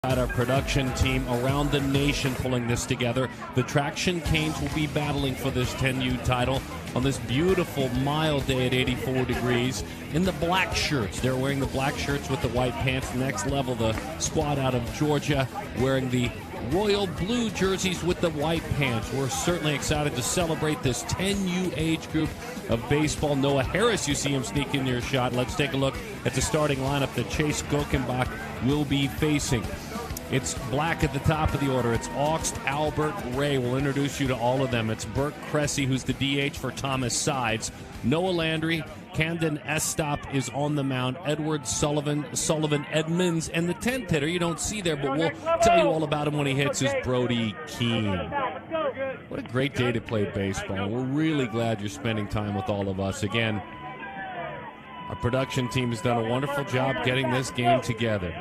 Got our production team around the nation pulling this together. The Traction Canes will be battling for this 10U title on this beautiful mild day at 84 degrees in the black shirts. They're wearing the black shirts with the white pants. Next level, the squad out of Georgia wearing the royal blue jerseys with the white pants. We're certainly excited to celebrate this 10U age group of baseball. Noah Harris, you see him sneak in your shot. Let's take a look at the starting lineup that Chase Gokenbach will be facing. It's black at the top of the order. It's Augst, Albert, Ray. We'll introduce you to all of them. It's Burke Cressy, who's the DH for Thomas Sides. Noah Landry, Camden Estop is on the mound. Edward Sullivan Edmonds, and the 10th hitter you don't see there, but we'll tell you all about him when he hits, is Brody Keene. What a great day to play baseball. We're really glad you're spending time with all of us. Again, our production team has done a wonderful job getting this game together.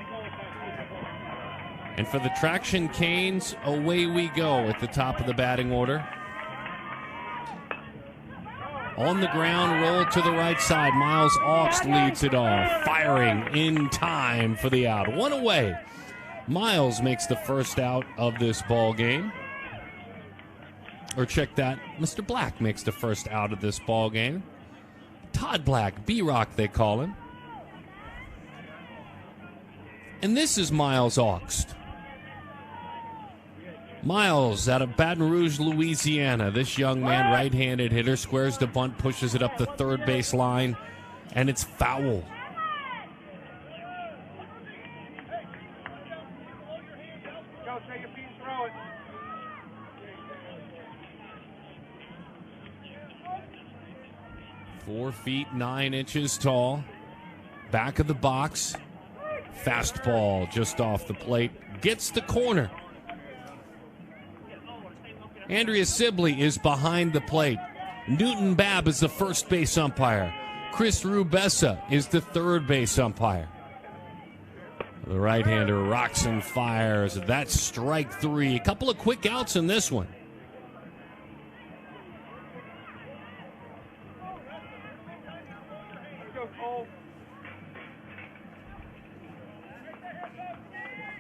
And for the Traction Canes, away we go at the top of the batting order. On the ground, roll to the right side. Miles Augst leads it off, firing in time for the out. One away. Miles makes the first out of this ball game. Or check that, Mr. Black makes the first out of this ball game. Todd Black, B-Rock they call him. And this is Miles Augst. Miles out of Baton Rouge, Louisiana. This young man, right-handed hitter, squares the bunt, pushes it up the third base line, and it's foul. Go, take a piece, throw it. Four feet 9 inches tall. Back of the box. Fastball just off the plate. Gets the corner. Andrea Sibley is behind the plate. Newton Babb is the first base umpire. Chris Rubessa is the third base umpire. The right-hander rocks and fires. That's strike three. A couple of quick outs in this one.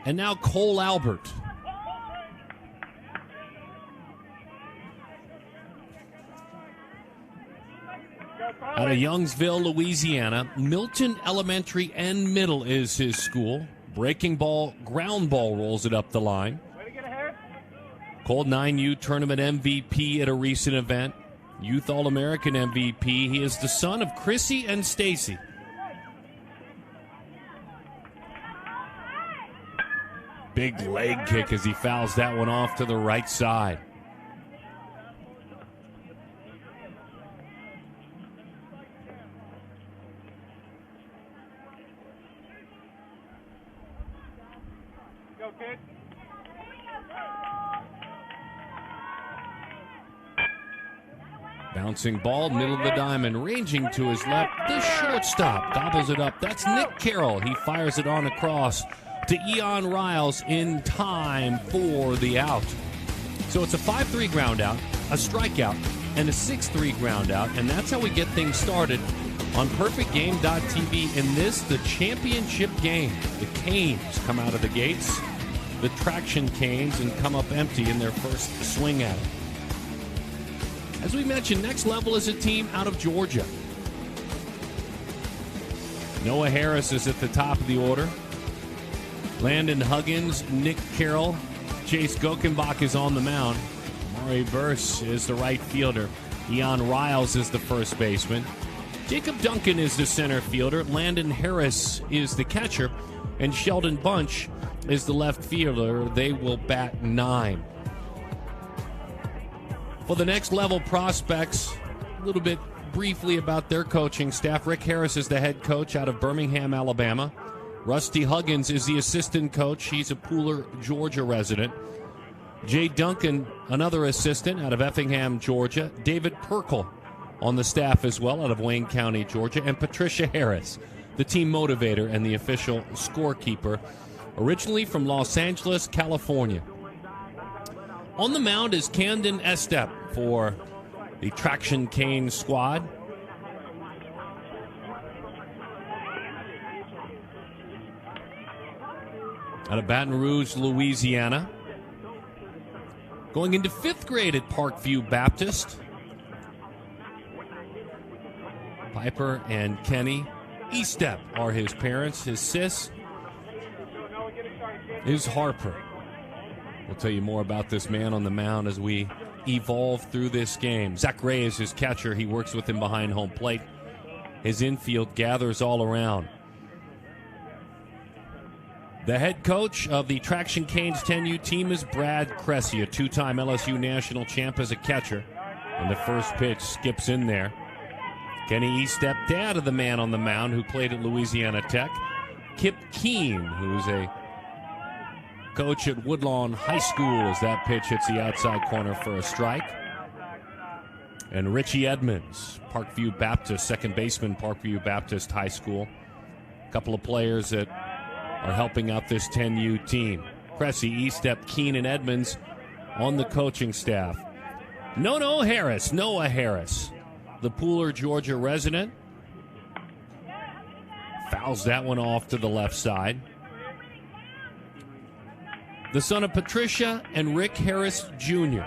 And now Cole Albert. Out of Youngsville, Louisiana, Milton Elementary and Middle is his school. Breaking ball, ground ball rolls it up the line. Cole 9U tournament MVP at a recent event. Youth All-American MVP. He is the son of Chrissy and Stacy. Big leg kick as he fouls that one off to the right side. Go, kid. Bouncing ball, middle of the diamond, ranging to his left. The shortstop gobbles it up. That's Nick Carroll. He fires it on across to Eon Riles in time for the out. So it's a 5-3 ground out, a strikeout, and a 6-3 ground out, and that's how we get things started on PerfectGame.tv in this, the championship game. The Canes come out of the gates, the Traction Canes, and come up empty in their first swing at it. As we mentioned, next level is a team out of Georgia. Noah Harris is at the top of the order. Landon Huggins, Nick Carroll, Chase Gokenbach is on the mound. Maury Burse is the right fielder. Eon Riles is the first baseman. Jacob Duncan is the center fielder. Landon Harris is the catcher. And Sheldon Bunch is the left fielder. They will bat 9. For the next level prospects, a little bit briefly about their coaching staff. Rick Harris is the head coach out of Birmingham, Alabama. Rusty Huggins is the assistant coach. He's a Pooler, Georgia resident. Jay Duncan, another assistant out of Effingham, Georgia. David Perkle on the staff as well out of Wayne County, Georgia. And Patricia Harris, the team motivator and the official scorekeeper, originally from Los Angeles, California. On the mound is Camden Estep for the Traction Cane squad. out of Baton Rouge, Louisiana. Going into 5th grade at Parkview Baptist. Piper and Kenny Estep are his parents. His sis is Harper. We'll tell you more about this man on the mound as we evolve through this game. Zach Ray is his catcher. He works with him behind home plate. His infield gathers all around. The head coach of the Traction Canes 10U team is Brad Cressy, a 2-time LSU national champ as a catcher. And the first pitch skips in there. Kenny Estep, dad of the man on the mound who played at Louisiana Tech. Kip Keene, who's a coach at Woodlawn High School, as that pitch hits the outside corner for a strike. And Richie Edmonds, Parkview Baptist, second baseman, Parkview Baptist High School. A couple of players that are helping out this 10U team. Cressy, Estep, Keene, and Edmonds on the coaching staff. Noah Harris, the Pooler, Georgia resident, fouls that one off to the left side. The son of Patricia and Rick Harris Jr.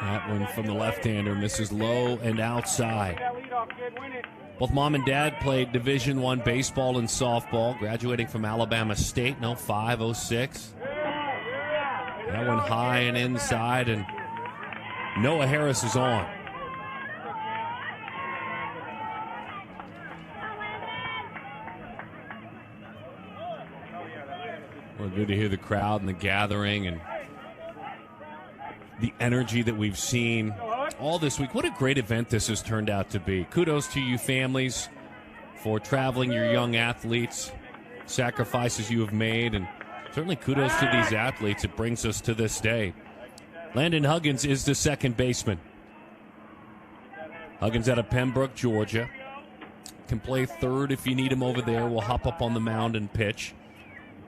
That one from the left-hander misses low and outside. Both mom and dad played Division I baseball and softball, graduating from Alabama State in 05, 06. That one high and inside, and Noah Harris is on. Well, good to hear the crowd and the gathering and the energy that we've seen all this week. What a great event this has turned out to be. Kudos to you families for traveling your young athletes, sacrifices you have made, and certainly kudos to these athletes. It brings us to this day. Landon Huggins is the second baseman. Huggins out of Pembroke, Georgia. Can play third if you need him over there. Will hop up on the mound and pitch.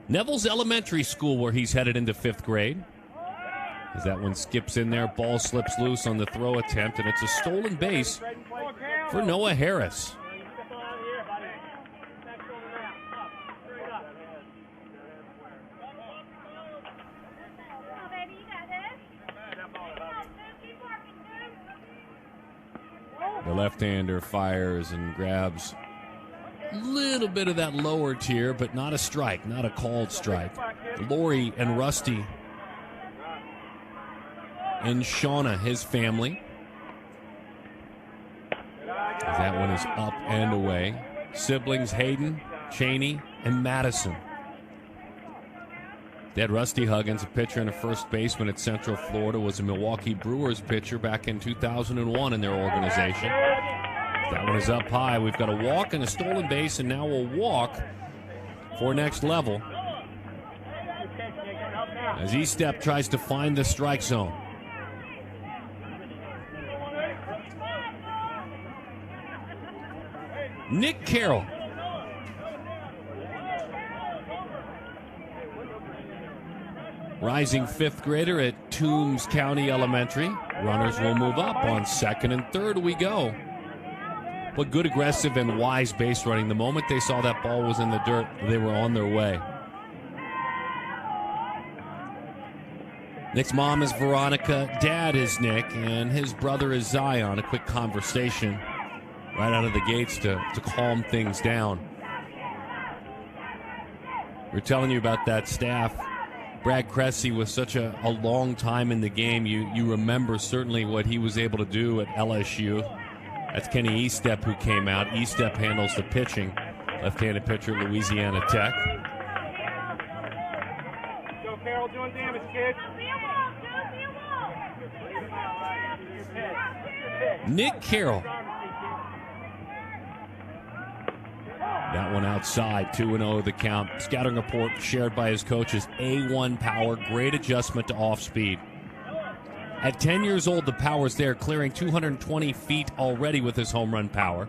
Neville's Elementary School, where he's headed into 5th grade. As that one skips in there, ball slips loose on the throw attempt, and it's a stolen base for Noah Harris. The left-hander fires and grabs a little bit of that lower tier, but not a strike, not a called strike. Lori and Rusty and Shauna, his family. That one is up and away. Siblings Hayden, Cheney, and Madison. Dad Rusty Huggins, a pitcher and a first baseman at Central Florida, was a Milwaukee Brewers pitcher back in 2001 in their organization. That one is up high. We've got a walk and a stolen base, and now we'll walk for next level as Estep tries to find the strike zone. Nick Carroll. Rising 5th grader at Toombs County Elementary. Runners will move up. On second and third we go. But good, aggressive, and wise base running. The moment they saw that ball was in the dirt, they were on their way. Nick's mom is Veronica, dad is Nick, and his brother is Zion. A quick conversation right out of the gates to calm things down. We're telling you about that staff. Brad Cressy was such a long time in the game. You remember certainly what he was able to do at LSU. That's Kenny Estep who came out. Estep handles the pitching. Left-handed pitcher at Louisiana Tech. Go, Carroll, doing damage, kid. Nick Carroll. That one outside, 2-0 the count. Scouting report shared by his coaches. A1 power, great adjustment to off-speed. At 10 years old, the power's there, clearing 220 feet already with his home run power.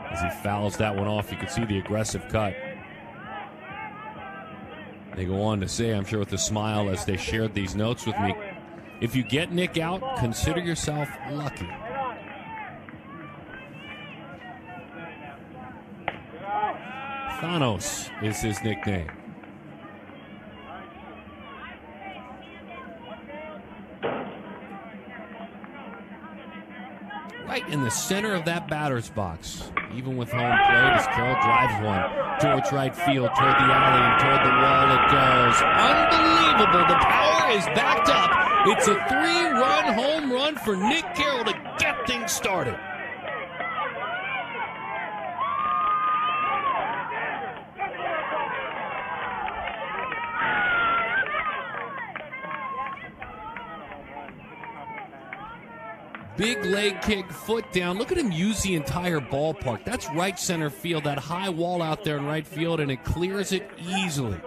As he fouls that one off, you can see the aggressive cut. They go on to say, I'm sure with a smile as they shared these notes with me, If you get Nick out, consider yourself lucky. Thanos is his nickname. Right in the center of that batter's box. Even with home plate, as Carroll drives one towards right field, toward the alley, and toward the wall it goes. Unbelievable. The power is backed up. It's a 3-run home run for Nick Carroll to get things started. Big leg kick, foot down. Look at him use the entire ballpark. That's right center field, that high wall out there in right field, and it clears it easily.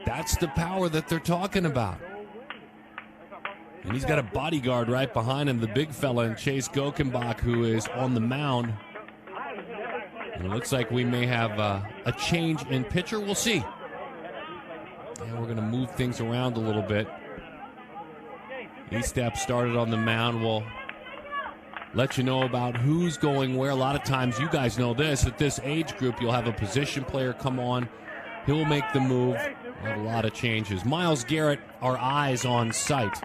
That's the power that they're talking about. And he's got a bodyguard right behind him, the big fella in Chase Gochenbach, who is on the mound. And it looks like we may have a change in pitcher. We'll see. And we're going to move things around a little bit. E-Step started on the mound. We'll let you know about who's going where. A lot of times, you guys know this, at this age group, you'll have a position player come on. He'll make the move. We'll have a lot of changes. Myles Garrett, our eyes on sight.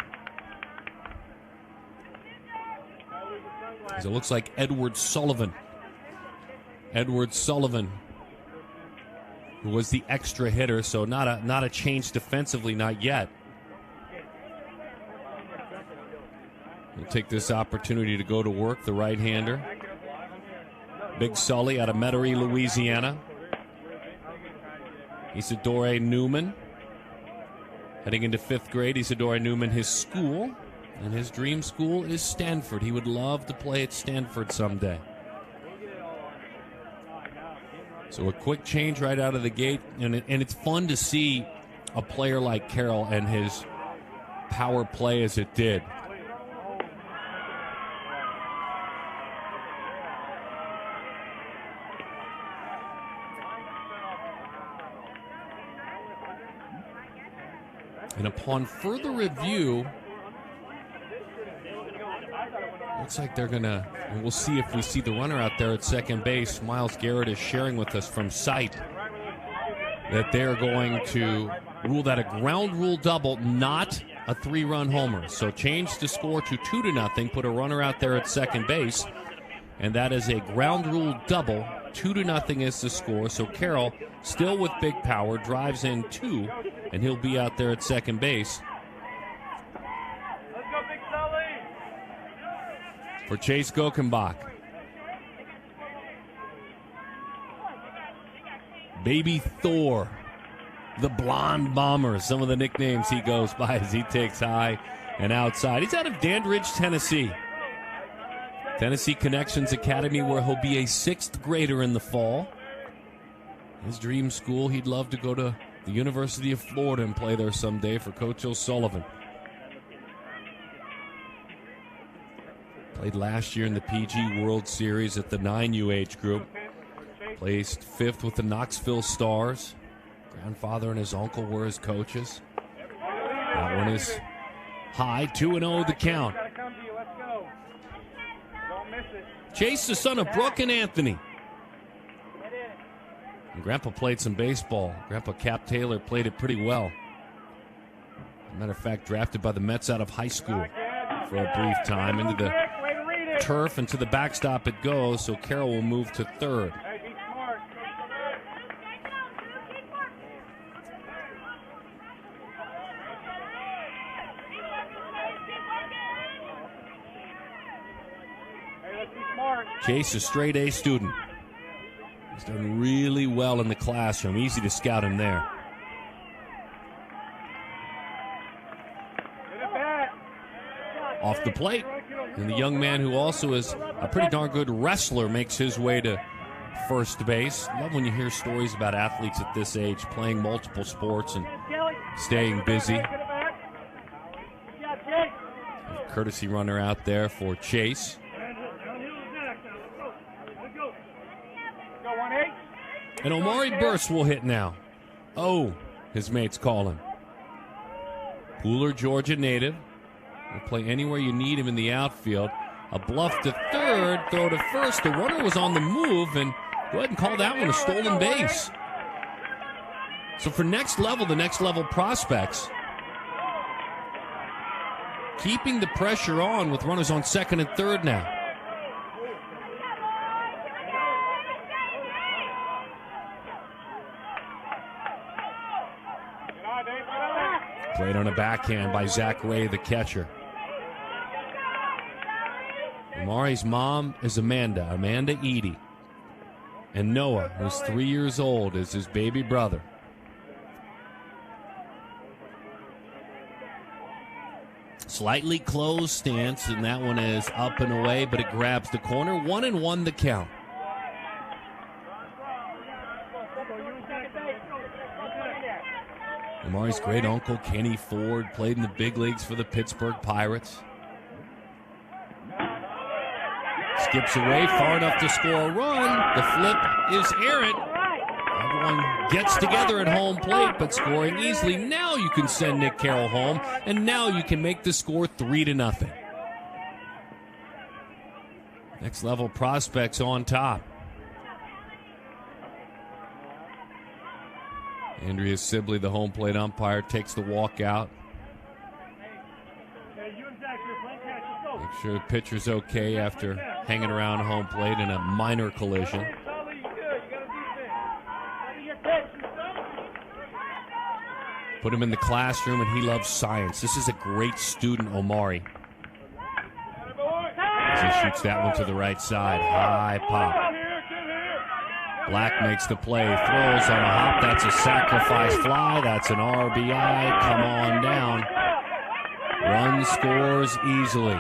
As it looks like Edward Sullivan. Edward Sullivan, who was the extra hitter, so not a change defensively, not yet. We'll take this opportunity to go to work, the right-hander. Big Sully out of Metairie, Louisiana. Isidore Newman. Heading into 5th grade, Isidore Newman, his school. And his dream school is Stanford. He would love to play at Stanford someday. So a quick change right out of the gate. And it's fun to see a player like Carroll and his power play as it did. And upon further review, looks like they're going to, and we'll see if we see the runner out there at second base. Myles Garrett is sharing with us from sight that they're going to rule that a ground rule double, not a 3-run homer. So change the score to 2-0, put a runner out there at second base, and that is a ground rule double. 2-0 is the score. So Carroll, still with big power, drives in 2, and he'll be out there at second base. Let's go, Big Sully. For Chase Gochenbach. Baby Thor, the Blonde Bomber, some of the nicknames he goes by as he takes high and outside. He's out of Dandridge, Tennessee. Tennessee Connections Academy, where he'll be a 6th grader in the fall. His dream school, he'd love to go to the University of Florida and play there someday for Coach O'Sullivan. Played last year in the PG World Series at the 9U age group. Placed 5th with the Knoxville Stars. Grandfather and his uncle were his coaches. That one is high, 2-0 the count. Chase, the son of Brooke and Anthony. And Grandpa played some baseball. Grandpa Cap Taylor played it pretty well. As a matter of fact, drafted by the Mets out of high school for a brief time. Into the turf and to the backstop it goes, so Carroll will move to 3rd. Chase, a straight A student. He's done really well in the classroom. Easy to scout him there. Off the plate. And the young man who also is a pretty darn good wrestler makes his way to first base. Love when you hear stories about athletes at this age playing multiple sports and staying busy. Courtesy runner out there for Chase. And Omari Burst will hit now. Oh, his mates call him. Pooler, Georgia native. Will play anywhere you need him in the outfield. A bluff to third, throw to first. The runner was on the move, and go ahead and call that one a stolen base. So for the next level prospects, keeping the pressure on with runners on second and third now. Played on a backhand by Zach Ray, the catcher. Amari's mom is Amanda Edie. And Noah, who's 3 years old, is his baby brother. Slightly closed stance, and that one is up and away, but it grabs the corner. 1-1 the count. Amari's great uncle, Kenny Ford, played in the big leagues for the Pittsburgh Pirates. Skips away far enough to score a run. The flip is errant. Everyone gets together at home plate, but scoring easily. Now you can send Nick Carroll home, and now you can make the score 3-0. Next level prospects on top. Andrea Sibley, the home plate umpire, takes the walk out. Make sure the pitcher's okay after hanging around home plate in a minor collision. Put him in the classroom, and he loves science. This is a great student, Omari. As he shoots that one to the right side. High pop. Black makes the play, throws on a hop. That's a sacrifice fly. That's an RBI. Come on down. Run scores easily.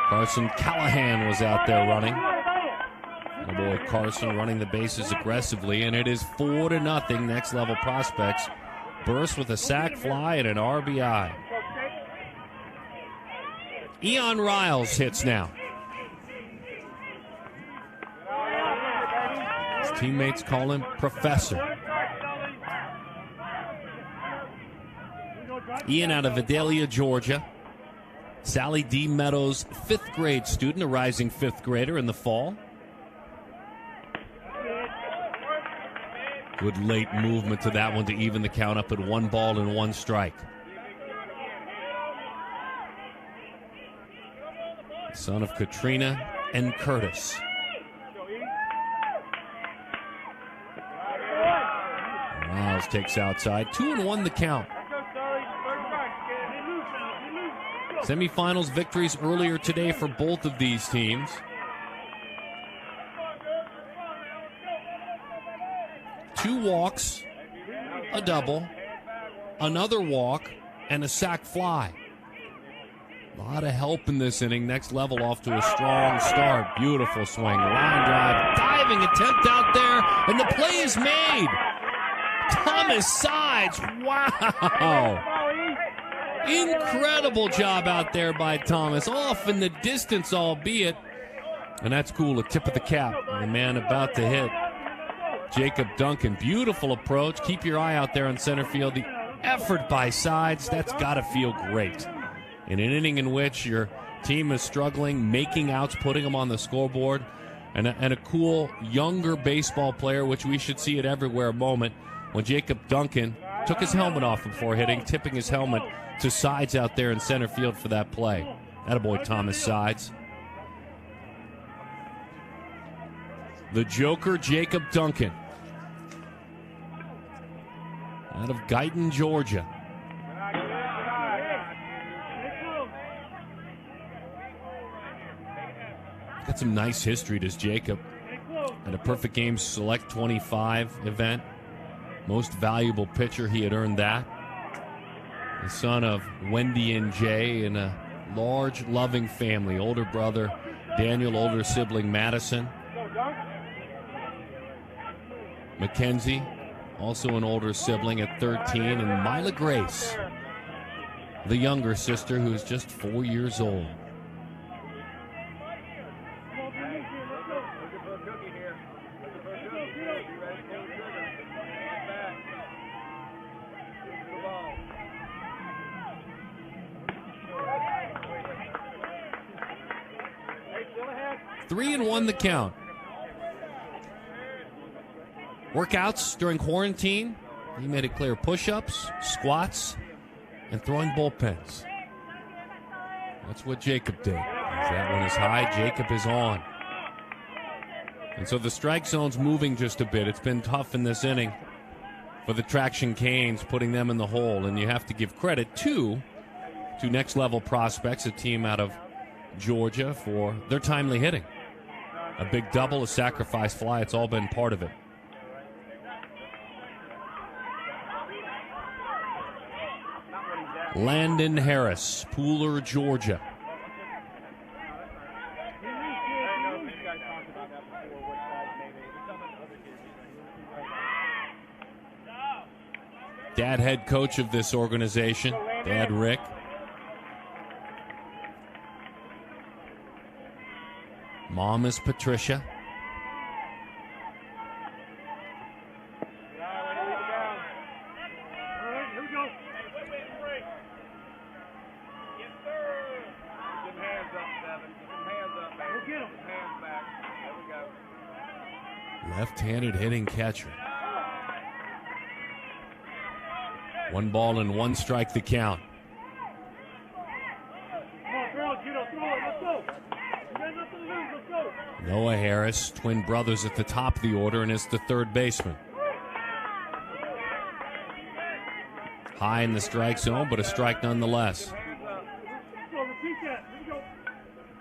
Carson Callahan was out there running. Oh boy, Carson running the bases aggressively, and it is 4-0. Next level prospects. Burst with a sac fly and an RBI. Eon Riles hits now. His teammates call him Professor. Ian out of Vidalia, Georgia. Sally D. Meadows, 5th grade student, a rising 5th grader in the fall. Good late movement to that one to even the count up at 1 ball and 1 strike. Son of Katrina and Curtis. Riles takes outside. 2-1 the count. Semifinals victories earlier today for both of these teams. Two walks, a double, another walk, and a sac fly. A lot of help in this inning. Next level off to a strong start. Beautiful swing. Line drive. Diving attempt out there. And the play is made. Thomas Sides. Wow. Incredible job out there by Thomas. Off in the distance, albeit. And that's cool. A tip of the cap. The man about to hit. Jacob Duncan. Beautiful approach. Keep your eye out there on center field. The effort by Sides. That's got to feel great. In an inning in which your team is struggling, making outs, putting them on the scoreboard, and a cool younger baseball player, which we should see at everywhere moment, when Jacob Duncan took his helmet off before hitting, tipping his helmet to Sides out there in center field for that play. Attaboy, Thomas Sides. The Joker, Jacob Duncan. Out of Guyton, Georgia. Got some nice history, does Jacob. At a Perfect Game Select 25 event. Most valuable pitcher, he had earned that. The son of Wendy and Jay in a large, loving family. Older brother Daniel, older sibling Madison. Mackenzie, also an older sibling at 13. And Mila Grace, the younger sister, who's just 4 years old. 3-1 the count. Workouts during quarantine. He made it clear: push-ups, squats, and throwing bullpens. That's what Jacob did. As that one is high, Jacob is on. And so the strike zone's moving just a bit. It's been tough in this inning for the Traction Canes, putting them in the hole. And you have to give credit to next-level prospects, a team out of Georgia, for their timely hitting. A big double, a sacrifice fly, it's all been part of it. Landon Harris, Pooler, Georgia. Dad, head coach of this organization. Dad, Rick. Mom is Patricia. Left-handed hitting catcher. 1 ball and 1 strike the count. Noah Harris, twin brothers at the top of the order, and is the third baseman. High in the strike zone, but a strike nonetheless.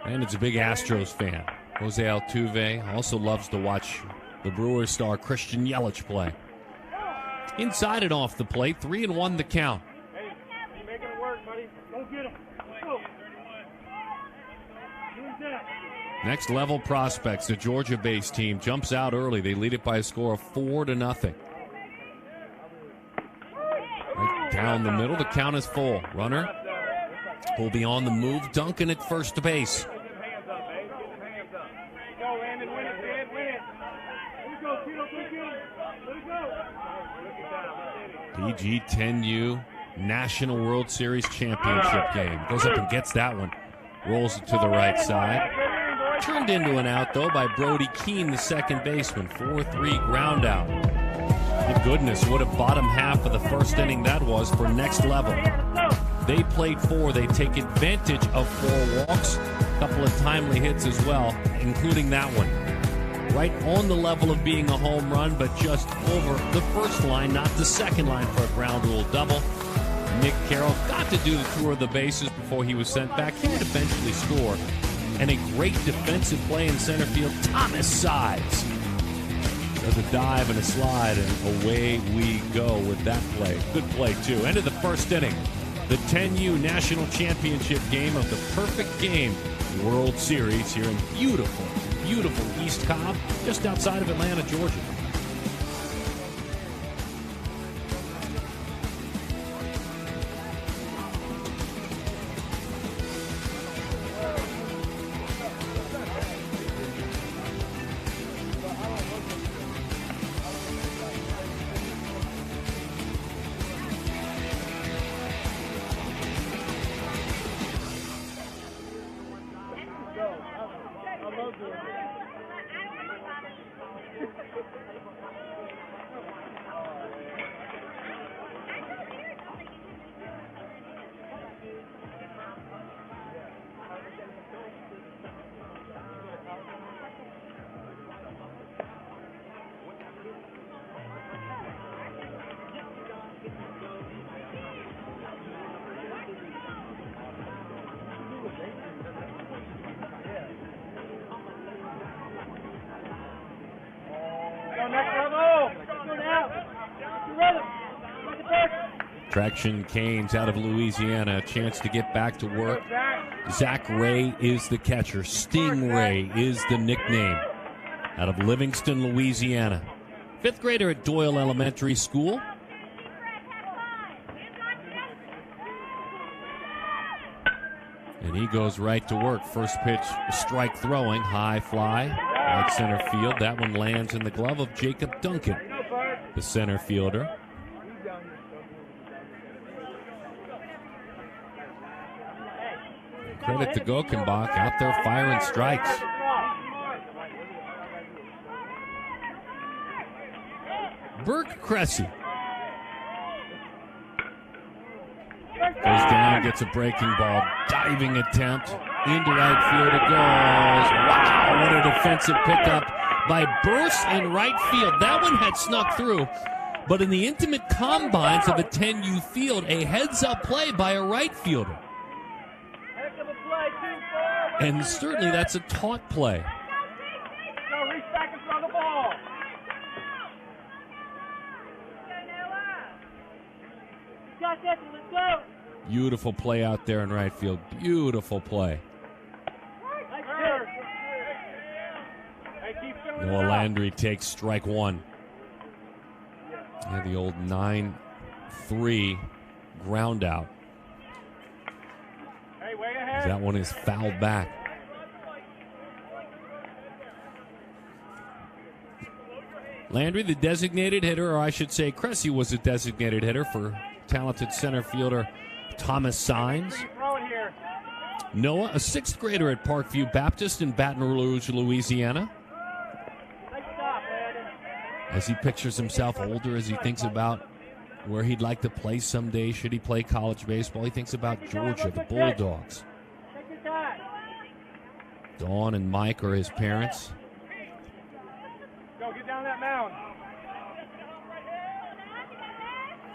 And it's a big Astros fan. Jose Altuve also loves to watch the Brewers star Christian Yelich play. Inside and off the plate, 3-1 the count. Hey, you're making it work, buddy. Go get him. Let's go. Next level prospects, the Georgia-based team jumps out early. They lead it by a score of 4-0. Right down the middle, the count is full. Runner will be on the move. Duncan at first base. PG-10U National World Series Championship game. Goes up and gets that one. Rolls it to the right side. Turned into an out, though, by Brody Keene, the second baseman. 4-3 ground out. My goodness, what a bottom half of the first inning that was for Next Level. They played 4. They take advantage of 4 walks. A couple of timely hits as well, including that one. Right on the level of being a home run, but just over the first line, not the second line, for a ground rule double. Nick Carroll got to do the tour of the bases before he was sent back. He would eventually score. And a great defensive play in center field. Thomas Sides does a dive and a slide, and away we go with that play. Good play, too. End of the first inning. The 10U National Championship game of the Perfect Game World Series here in beautiful East Cobb, just outside of Atlanta, Georgia. Traction Canes out of Louisiana, a chance to get back to work. Zach Ray is the catcher. Stingray is the nickname. Out of Livingston, Louisiana. 5th grader at Doyle Elementary School. And he goes right to work. First pitch, strike throwing, high fly, right center field. That one lands in the glove of Jacob Duncan, the center fielder. Credit to Gokenbach, out there firing strikes. Burke Cressy. Goes down, gets a breaking ball, diving attempt. Into right field it goes. Wow, what a defensive pickup by Burst in right field. That one had snuck through. But in the intimate confines of a 10U field, a heads-up play by a right fielder. And certainly that's a taught play. Go, reach back and throw the ball. Got that, let's go. Beautiful play out there in right field. Beautiful play. Noah Landry takes strike one. Yeah, the old 9-3 ground out. That one is fouled back. Landry, the designated hitter, or I should say Cressy was a designated hitter for talented center fielder Thomas Sines. Noah, a sixth grader at Parkview Baptist in Baton Rouge, Louisiana. As he pictures himself older, as he thinks about where he'd like to play someday, should he play college baseball, he thinks about Georgia, the Bulldogs. Dawn and Mike are his parents. Go, get down that mound.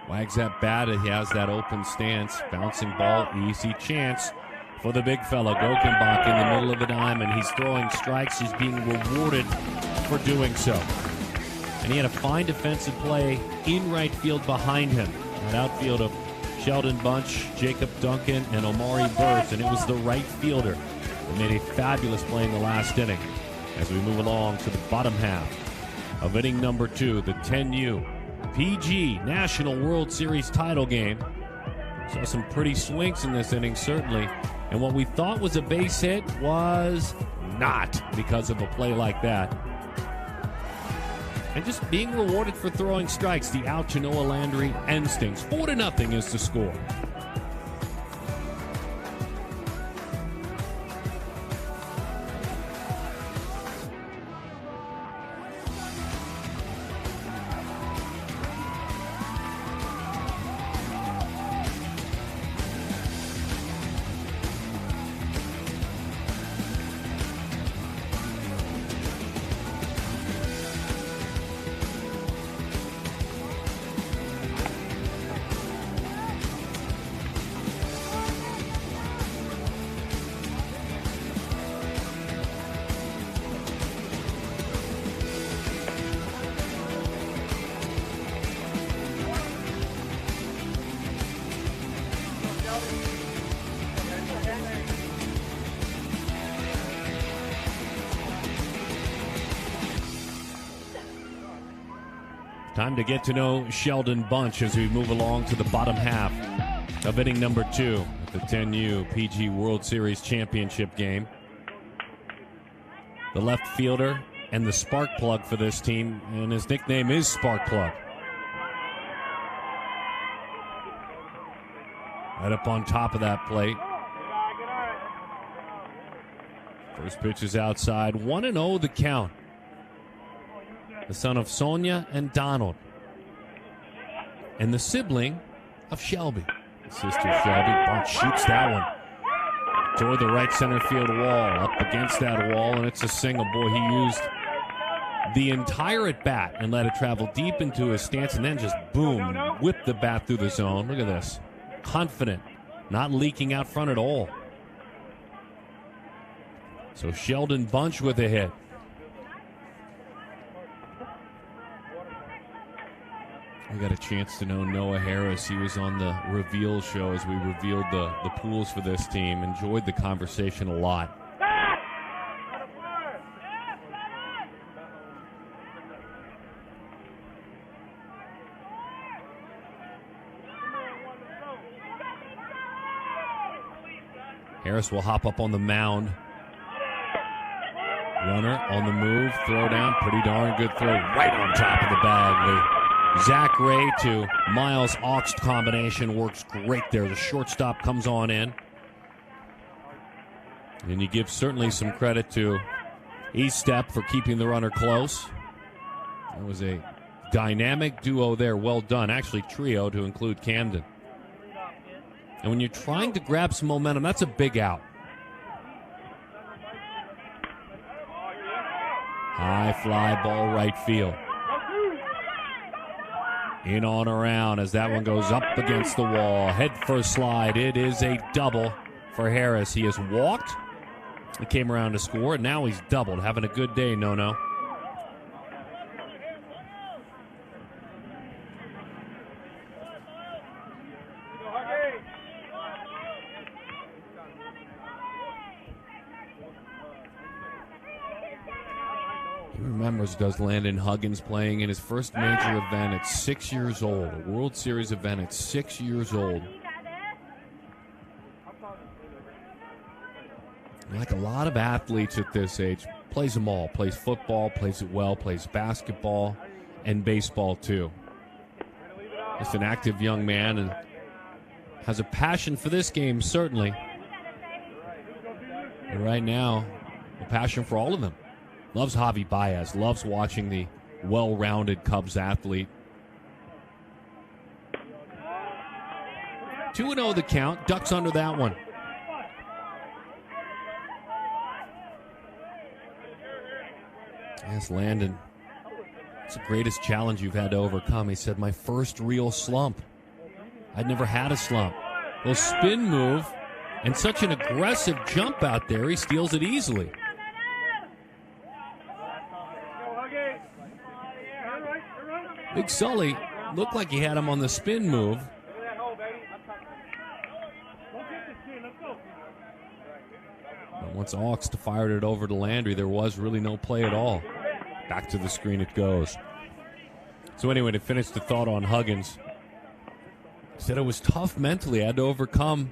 Wags that bat, he has that open stance. Bouncing ball, easy chance for the big fella. Gokenbach in the middle of the diamond. He's throwing strikes. He's being rewarded for doing so. And he had a fine defensive play in right field behind him. That outfield of Sheldon Bunch, Jacob Duncan, and Omari Burst. And it was the right fielder that made a fabulous play in the last inning. As we move along to the bottom half of inning number 2, the 10U PG National World Series title game. Saw some pretty swings in this inning, certainly. And what we thought was a base hit was not, because of a play like that. And just being rewarded for throwing strikes. The out to Noah Landry instincts. 4-0 is the score. Time to get to know Sheldon Bunch as we move along to the bottom half of inning number 2 at the 10U PG World Series Championship game. The left fielder and the spark plug for this team, and his nickname is Spark Plug. Right up on top of that plate. First pitch is outside. 1-0 the count. The son of Sonia and Donald. And the sibling of Shelby. Sister Shelby. Bunch shoots that one toward the right center field wall. Up against that wall, and it's a single. Boy, he used the entire at bat and let it travel deep into his stance, and then just boom, whipped the bat through the zone. Look at this. Confident. Not leaking out front at all. So Sheldon Bunch with a hit. We got a chance to know Noah Harris. He was on the reveal show as we revealed the pools for this team. Enjoyed the conversation a lot. Harris will hop up on the mound. Runner on the move, throw down, pretty darn good throw right on top of the bag. The Zach Ray to Miles Oxt combination works great there. The shortstop comes on in. And you give certainly some credit to Estep for keeping the runner close. It was a dynamic duo there. Well done. Actually, trio to include Camden. And when you're trying to grab some momentum, that's a big out. High fly ball right field. In on around as that one goes up against the wall. Head first slide. It is a double for Harris. He has walked. He came around to score, and now he's doubled. Having a good day, No. He remembers, does Landon Huggins, playing in his first major event at 6 years old. A World Series event at 6 years old. Like a lot of athletes at this age, plays them all. Plays football, plays it well, plays basketball, and baseball too. Just an active young man and has a passion for this game, certainly. And right now, a passion for all of them. Loves Javi Baez, loves watching the well-rounded Cubs athlete. 2-0 the count, Ducks under that one. Yes, Landon, it's the greatest challenge you've had to overcome. He said, my first real slump. I'd never had a slump. Well, spin move and such an aggressive jump out there, he steals it easily. Big Sully looked like he had him on the spin move. But once Auks fired it over to Landry, there was really no play at all. Back to the screen it goes. So anyway, to finish the thought on Huggins, said it was tough mentally. I had to overcome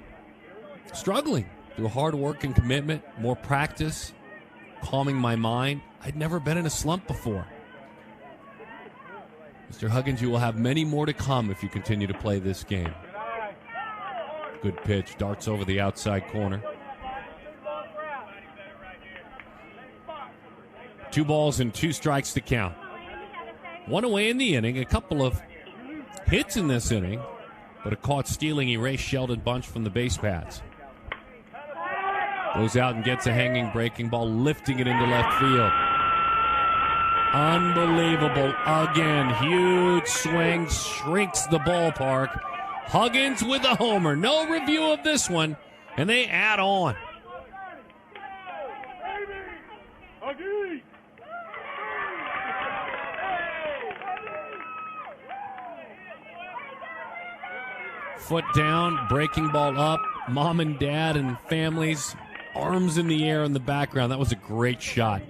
struggling through hard work and commitment, more practice, calming my mind. I'd never been in a slump before. Mr. Huggins, you will have many more to come if you continue to play this game. Good pitch, darts over the outside corner. 2 balls and 2 strikes to count. 1 away in the inning, a couple of hits in this inning, but a caught stealing erased Sheldon Bunch from the base paths. Goes out and gets a hanging breaking ball, lifting it into left field. Unbelievable. Again, huge swing, shrinks the ballpark. Huggins with a homer. No review of this one, and they add on. Foot down, breaking ball up. Mom and dad and families, arms in the air in the background. That was a great shot.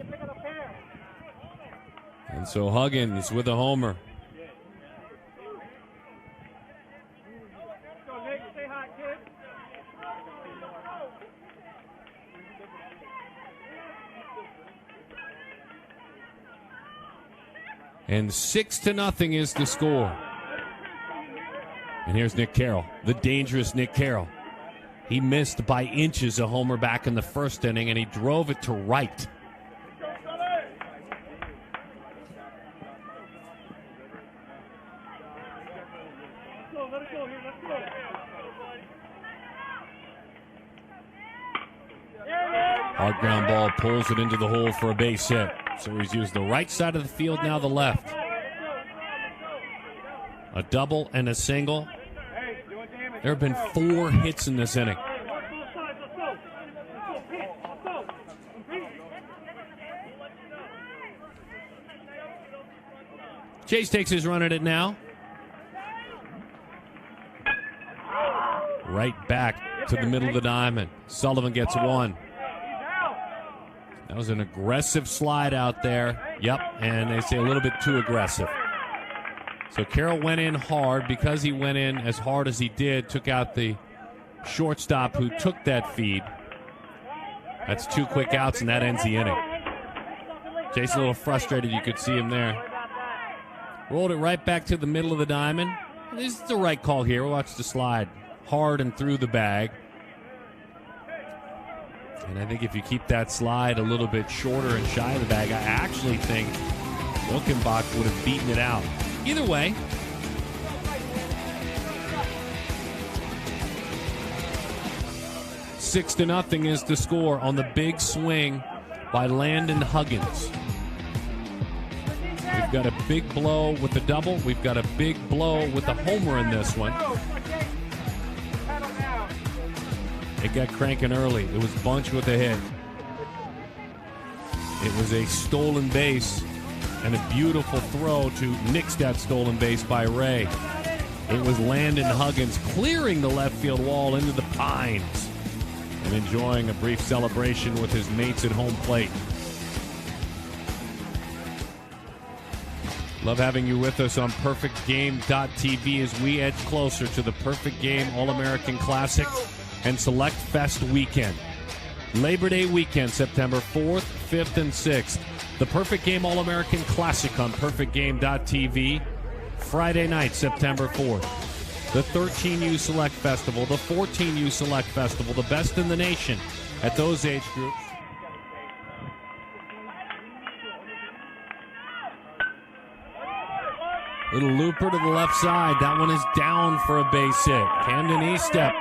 And so Huggins with a homer. And 6-0 is the score. And here's Nick Carroll, the dangerous Nick Carroll. He missed by inches a homer back in the first inning, and he drove it to right. Hard ground ball, pulls it into the hole for a base hit. So he's used the right side of the field, now the left. A double and a single. There have been 4 hits in this inning. Chase takes his run at it now. Right back to the middle of the diamond. Sullivan gets 1. That was an aggressive slide out there. Yep, and they say a little bit too aggressive. So Carroll went in hard. Because he went in as hard as he did, took out the shortstop who took that feed. That's 2 quick outs, and that ends the inning. Chase a little frustrated. You could see him there. Rolled it right back to the middle of the diamond. This is the right call here. Watch the slide. Hard and through the bag. And I think if you keep that slide a little bit shorter and shy of the bag, I actually think Wilkenbach would have beaten it out. Either way, six to nothing is the score on the big swing by Landon Huggins. We've got a big blow with the double. We've got a big blow with the homer in this one. It got cranking early. It was Bunch with a hit. It was a stolen base and a beautiful throw to nix that stolen base by Ray. It was Landon Huggins clearing the left field wall into the pines and enjoying a brief celebration with his mates at home plate. Love having you with us on PerfectGame.tv as we edge closer to the Perfect Game All-American Classic and Select Fest weekend. Labor Day weekend, September 4th, 5th, and 6th. The Perfect Game All-American Classic on PerfectGame.tv. Friday night, September 4th. The 13U Select Festival, the 14U Select Festival, the best in the nation at those age groups. Little looper to the left side. That one is down for a base hit. Camden Estep,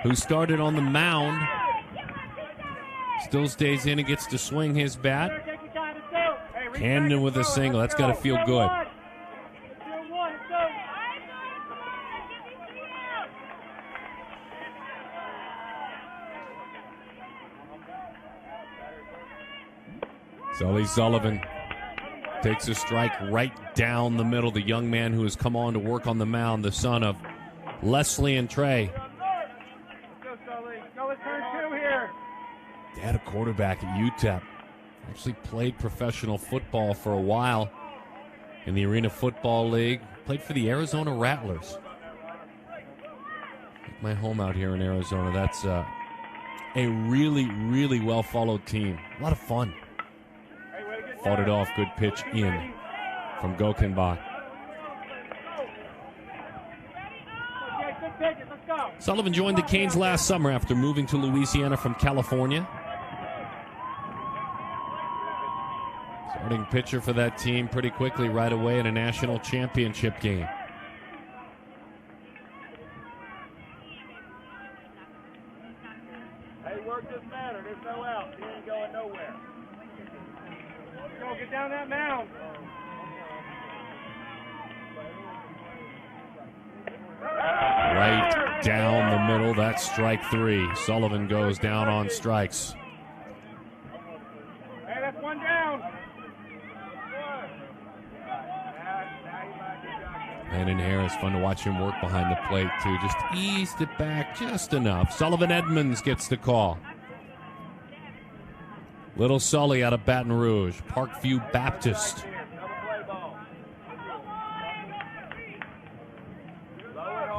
who started on the mound, still stays in and gets to swing his bat. Camden with a single. That's got to feel good. Sully Sullivan takes a strike right down the middle. The young man who has come on to work on the mound, the son of Leslie and Trey. Dad, a quarterback at UTEP. Actually played professional football for a while in the Arena Football League. Played for the Arizona Rattlers. My home out here in Arizona. That's a really, really well-followed team. A lot of fun. Fought it off. Good pitch in from Gokenbach. Sullivan joined the Canes last summer after moving to Louisiana from California. Starting pitcher for that team pretty quickly right away in a national championship game. Hey, work doesn't matter. There's no out. He ain't going nowhere. Go get down that mound. Right down the middle. That's strike three. Sullivan goes down on strikes. Hey, that's one down. Landon Harris, fun to watch him work behind the plate, too. Just eased it back just enough. Sullivan Edmonds gets the call. Little Sully out of Baton Rouge. Parkview Baptist.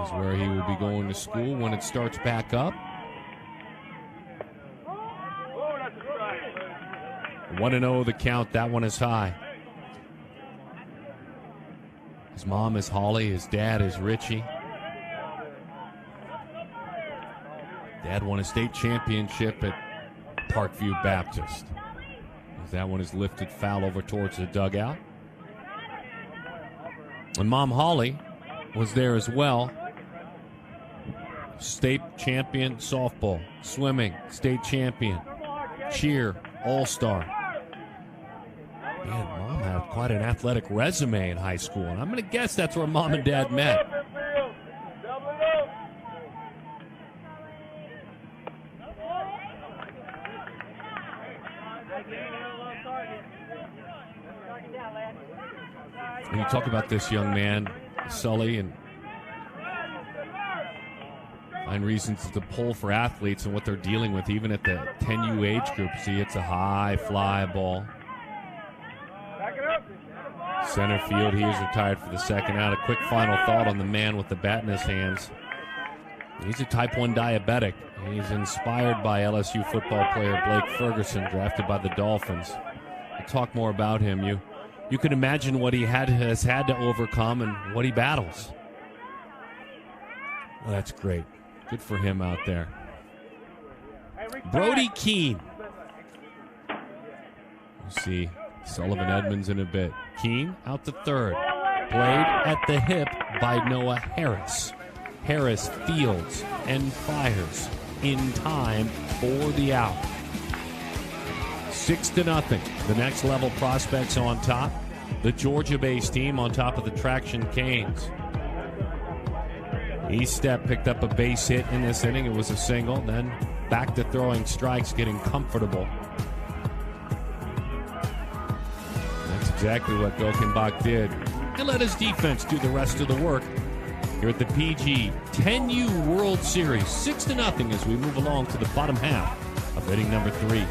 Is where he will be going to school when it starts back up. 1-0 the count. That one is high. His mom is Holly. His dad is Richie. Dad won a state championship at Parkview Baptist. As that one is lifted foul over towards the dugout. And Mom Holly was there as well. State champion softball, swimming, state champion, cheer, all-star. Man, Mom had quite an athletic resume in high school, and I'm going to guess that's where Mom and Dad met. When you talk about this young man, Sully, and find reasons to pull for athletes and what they're dealing with, even at the 10U age group. See, it's a high fly ball. Center field, he is retired for the second out. A quick final thought on the man with the bat in his hands. He's a type 1 diabetic. He's inspired by LSU football player Blake Ferguson, drafted by the Dolphins. We'll talk more about him. You can imagine what he has had to overcome and what he battles. Well, that's great. Good for him out there. Brody Keene. We'll see Sullivan Edmonds in a bit. Keene out to third. played at the hip by Noah Harris. Harris fields and fires in time for the out. 6-0. The next level prospects on top. The Georgia-based team on top of the Traction Canes. Estep picked up a base hit in this inning. It was a single. Then back to throwing strikes, getting comfortable. That's exactly what Gokenbach did. And let his defense do the rest of the work here at the PG 10U World Series. 6-0 as we move along to the bottom half of inning number 3.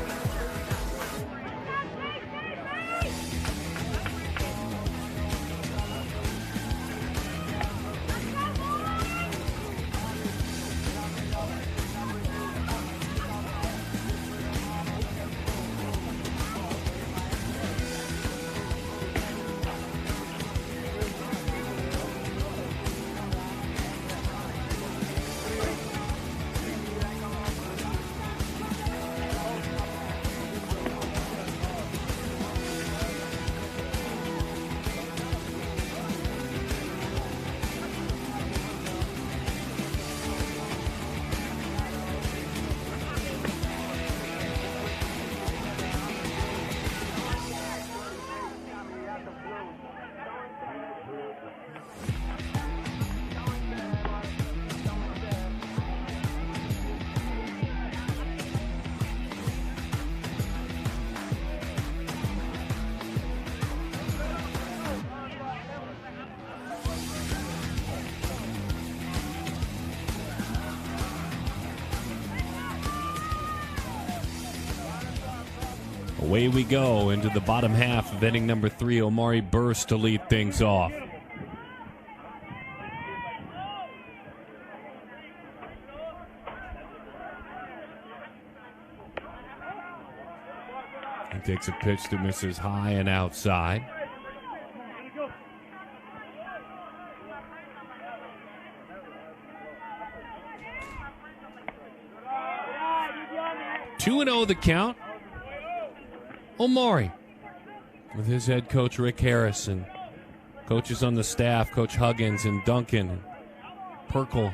Away we go into the bottom half of inning number 3. Omari Burst to lead things off. He takes a pitch that misses high and outside. Two and 0 the count. Omari with his head coach Rick Harris and coaches on the staff, Coach Huggins and Duncan and Perkle.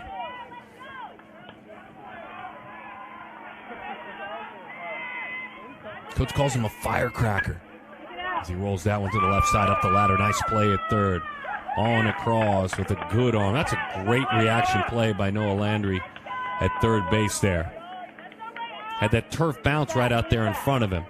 Coach calls him a firecracker as he rolls that one to the left side up the ladder. Nice play at third. On across with a good arm. That's a great reaction play by Noah Landry at third base there. Had that turf bounce right out there in front of him.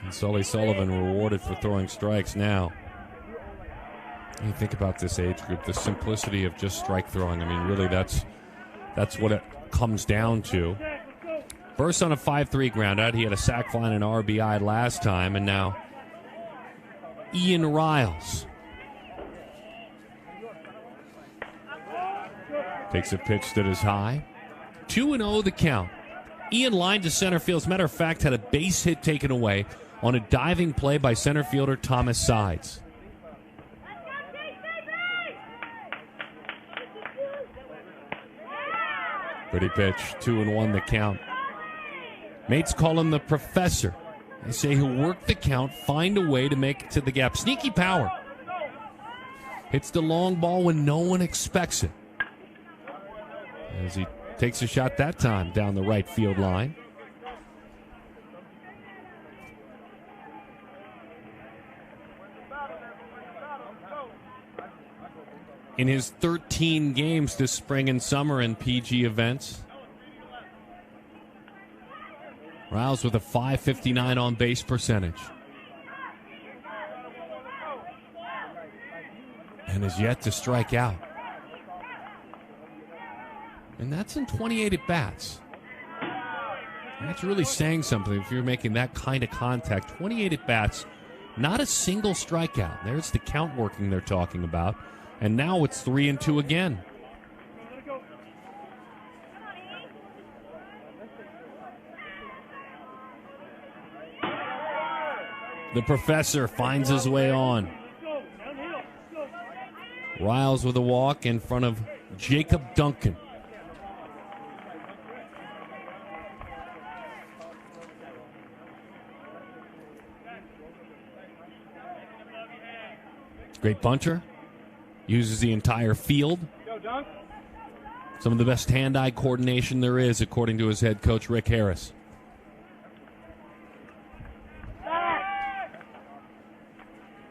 And Sully Sullivan rewarded for throwing strikes now. You think about this age group, the simplicity of just strike throwing. I mean, really, that's what it comes down to. First on a 5-3 ground out. He had a sac fly and an RBI last time, and now Ian Riles takes a pitch that is high. 2-0 the count. Ian lined to center field. As a matter of fact, had a base hit taken away on a diving play by center fielder Thomas Sides. Pretty pitch, 2-1 the count. Mates call him the Professor. They say he'll work the count, find a way to make it to the gap. Sneaky power. Hits the long ball when no one expects it. As he takes a shot that time down the right field line. In his 13 games this spring and summer in PG events, Riles with a .559 on base percentage. And is yet to strike out. And that's in 28 at-bats. That's really saying something if you're making that kind of contact. 28 at-bats, not a single strikeout. There's the count working they're talking about. And now it's 3-2 again. The Professor finds his way on. Riles with a walk in front of Jacob Duncan. Great punter. Uses the entire field. Some of the best hand-eye coordination there is, according to his head coach, Rick Harris.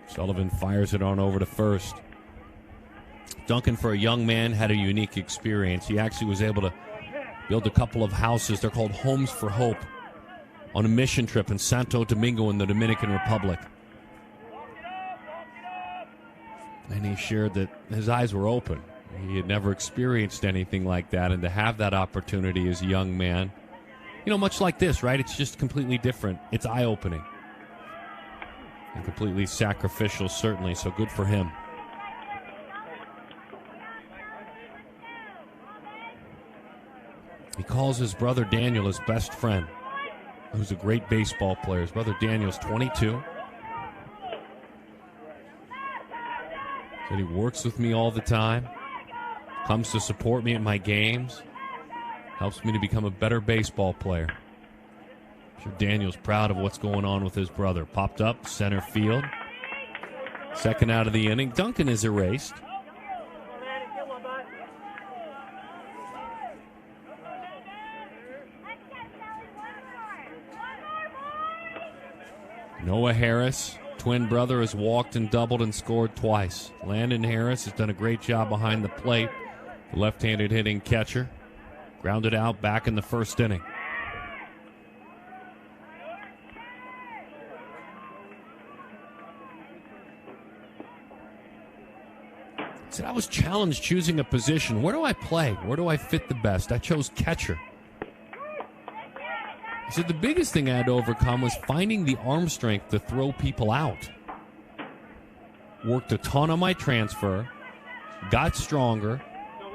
Sullivan fires it on over to first. Duncan, for a young man, had a unique experience. He actually was able to build a couple of houses. They're called Homes for Hope on a mission trip in Santo Domingo in the Dominican Republic. And he shared that his eyes were open. He had never experienced anything like that, and to have that opportunity as a young man, you know, much like this, right? It's just completely different. It's eye-opening. And completely sacrificial, certainly, so good for him. He calls his brother Daniel his best friend, who's a great baseball player. His brother Daniel's 22. Said he works with me all the time, comes to support me at my games, helps me to become a better baseball player. I'm sure Daniel's proud of what's going on with his brother. Popped up, center field. Second out of the inning. Duncan is erased. Noah Harris, twin brother, has walked and doubled and scored twice. Landon Harris has done a great job behind the plate. The left-handed hitting catcher. Grounded out back in the first inning. So I was challenged choosing a position. Where do I play? Where do I fit the best? I chose catcher. He said the biggest thing I had to overcome was finding the arm strength to throw people out. Worked a ton on my transfer, got stronger,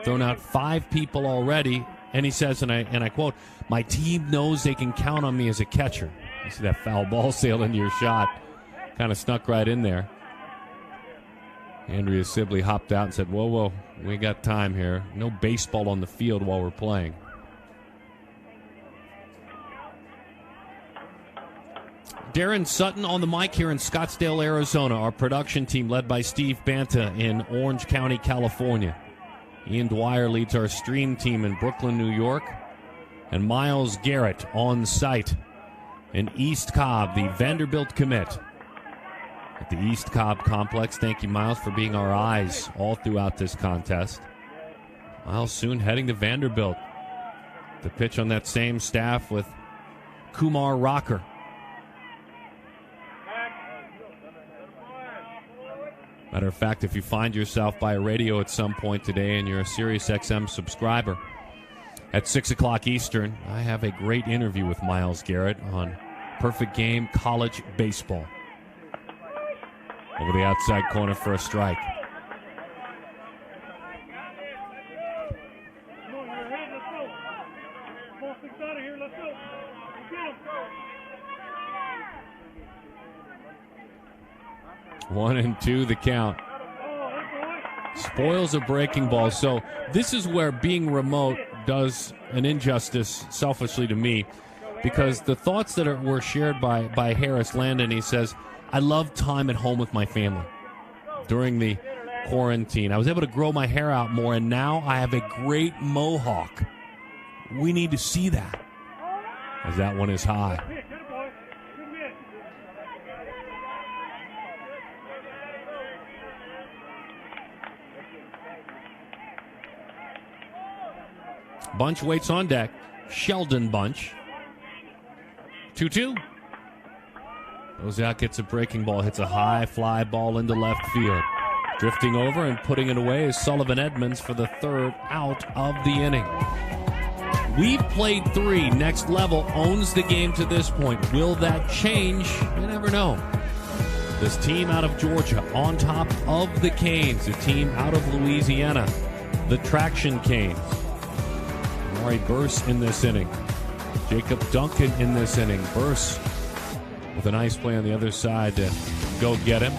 thrown out 5 people already, and he says, and I quote, "My team knows they can count on me as a catcher." You see that foul ball sail into your shot. Kind of snuck right in there. Andrea Sibley hopped out and said, whoa, we got time here. No baseball on the field while we're playing. Darren Sutton on the mic here in Scottsdale, Arizona. Our production team led by Steve Banta in Orange County, California. Ian Dwyer leads our stream team in Brooklyn, New York. And Miles Garrett on site in East Cobb, the Vanderbilt commit at the East Cobb complex. Thank you, Miles, for being our eyes all throughout this contest. Miles soon heading to Vanderbilt. The pitch on that same staff with Kumar Rocker. Matter of fact, if you find yourself by a radio at some point today and you're a SiriusXM subscriber, at 6 o'clock Eastern, I have a great interview with Miles Garrett on Perfect Game College Baseball. Over the outside corner for a strike. One and two, the count. Spoils a breaking ball. So this is where being remote does an injustice selfishly to me, because the thoughts that were shared by Harris Landon, he says, I love time at home with my family during the quarantine. I was able to grow my hair out more, and now I have a great mohawk. We need to see that, as that one is high. Bunch waits on deck. Sheldon Bunch. 2-2. Goes out, gets a breaking ball, hits a high fly ball into left field. Drifting over and putting it away is Sullivan Edmonds for the third out of the inning. We've played 3. Next Level owns the game to this point. Will that change? You never know. This team out of Georgia on top of the Canes. A team out of Louisiana, the Traction Canes. Maury Burse in this inning. Jacob Duncan in this inning. Burse with a nice play on the other side to go get him.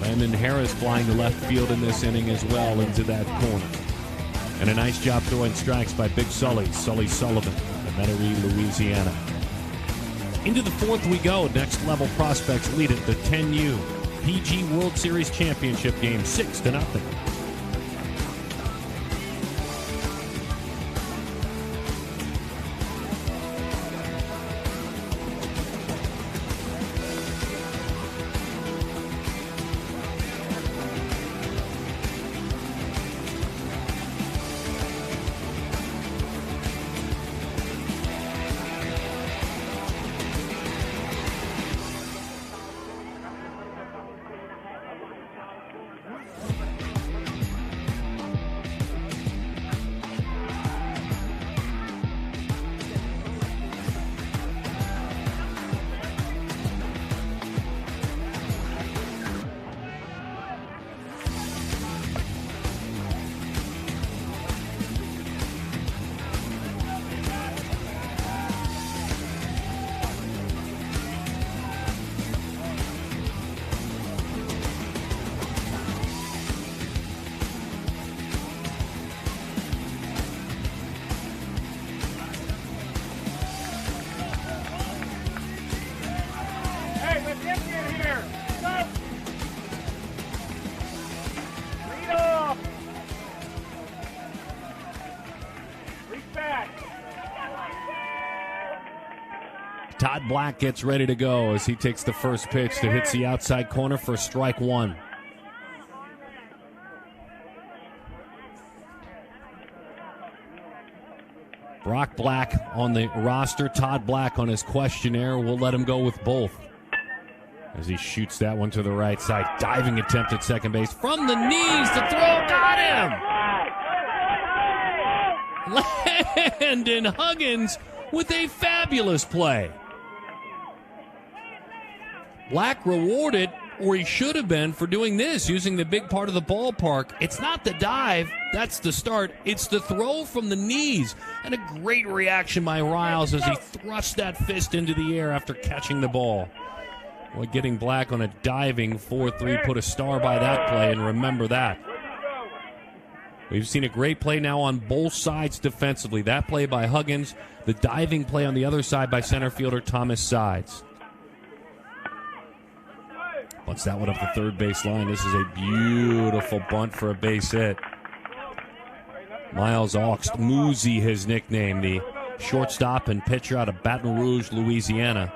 Landon Harris flying to left field in this inning as well into that corner. And a nice job throwing strikes by Big Sully Sullivan of Metairie, Louisiana. Into the fourth we go. Next level prospects lead it. The 10U PG World Series Championship game 6-0. Todd Black gets ready to go as he takes the first pitch that hits the outside corner for strike one. Brock Black on the roster, Todd Black on his questionnaire. We'll let him go with both. As he shoots that one to the right side. Diving attempt at second base from the knees. The throw got him. Landon Huggins with a fabulous play. Black rewarded, or he should have been, for doing this, using the big part of the ballpark. It's not the dive, that's the start. It's the throw from the knees. And a great reaction by Riles as he thrusts that fist into the air after catching the ball. Boy, getting Black on a diving 4-3 put a star by that play, and remember that. We've seen a great play now on both sides defensively. That play by Huggins, the diving play on the other side by center fielder Thomas Sides. Bunts that one up the third base line. This is a beautiful bunt for a base hit. Miles Augst, Moosey his nickname, the shortstop and pitcher out of Baton Rouge, Louisiana,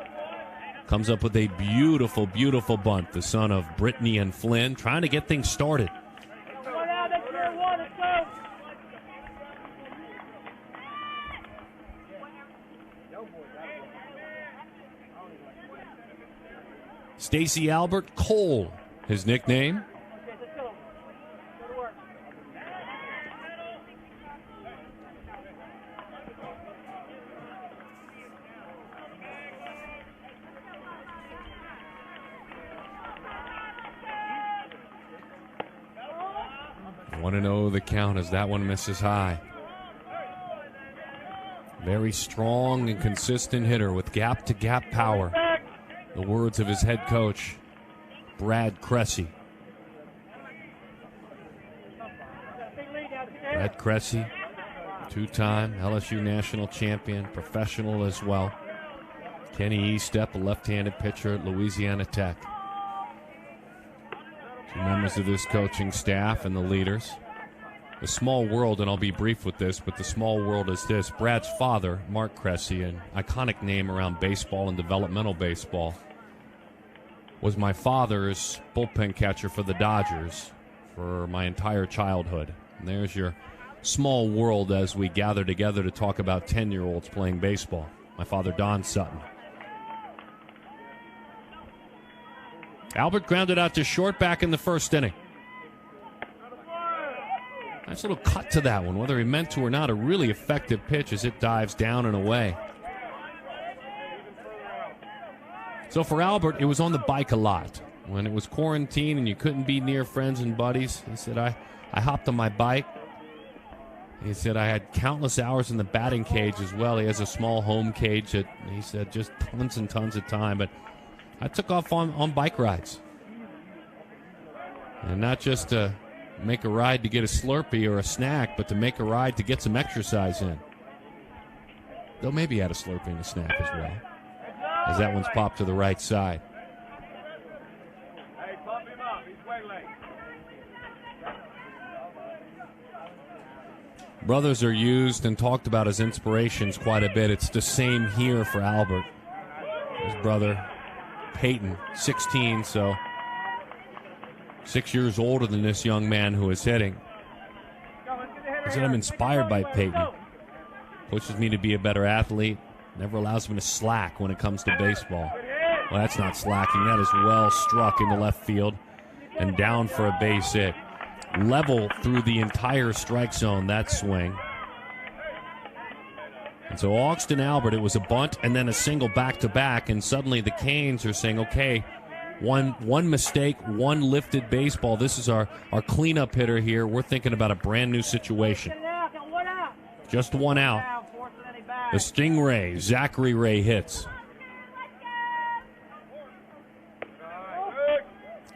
comes up with a beautiful, beautiful bunt. The son of Brittany and Flynn, trying to get things started. Stacy Albert Cole, his nickname. Want to know the count as that one misses high. Very strong and consistent hitter with gap-to-gap power. The words of his head coach, Brad Cressy. Brad Cressy, two-time LSU national champion, professional as well. Kenny Estep, a left-handed pitcher at Louisiana Tech. Two members of this coaching staff and the leaders. The small world, and I'll be brief with this, but the small world is this. Brad's father, Mark Cressy, an iconic name around baseball and developmental baseball, was my father's bullpen catcher for the Dodgers for my entire childhood. And there's your small world as we gather together to talk about 10-year-olds playing baseball. My father, Don Sutton. Albert grounded out to short back in the first inning. Nice little cut to that one, whether he meant to or not. A really effective pitch as it dives down and away. So for Albert, it was on the bike a lot. When it was quarantine and you couldn't be near friends and buddies, he said, I hopped on my bike. He said, I had countless hours in the batting cage as well. He has a small home cage that, he said, just tons and tons of time. But I took off on bike rides. And not just to make a ride to get a Slurpee or a snack, but to make a ride to get some exercise in. Though maybe add a Slurpee and a snack as well, as that one's popped to the right side. Hey, pump him up. He's way late. Brothers are used and talked about as inspirations quite a bit. It's the same here for Albert. His brother, Peyton, 16, so 6 years older than this young man who is hitting. He said, I'm inspired by Peyton. Pushes me to be a better athlete. Never allows me to slack when it comes to baseball. Well, that's not slacking. That is well struck into left field and down for a base hit. Level through the entire strike zone, that swing. And so Augston Albert, it was a bunt and then a single back-to-back, and suddenly the Canes are saying, okay, one mistake, one lifted baseball. This is our cleanup hitter here. We're thinking about a brand-new situation. Just one out. The Stingray, Zachary Ray hits.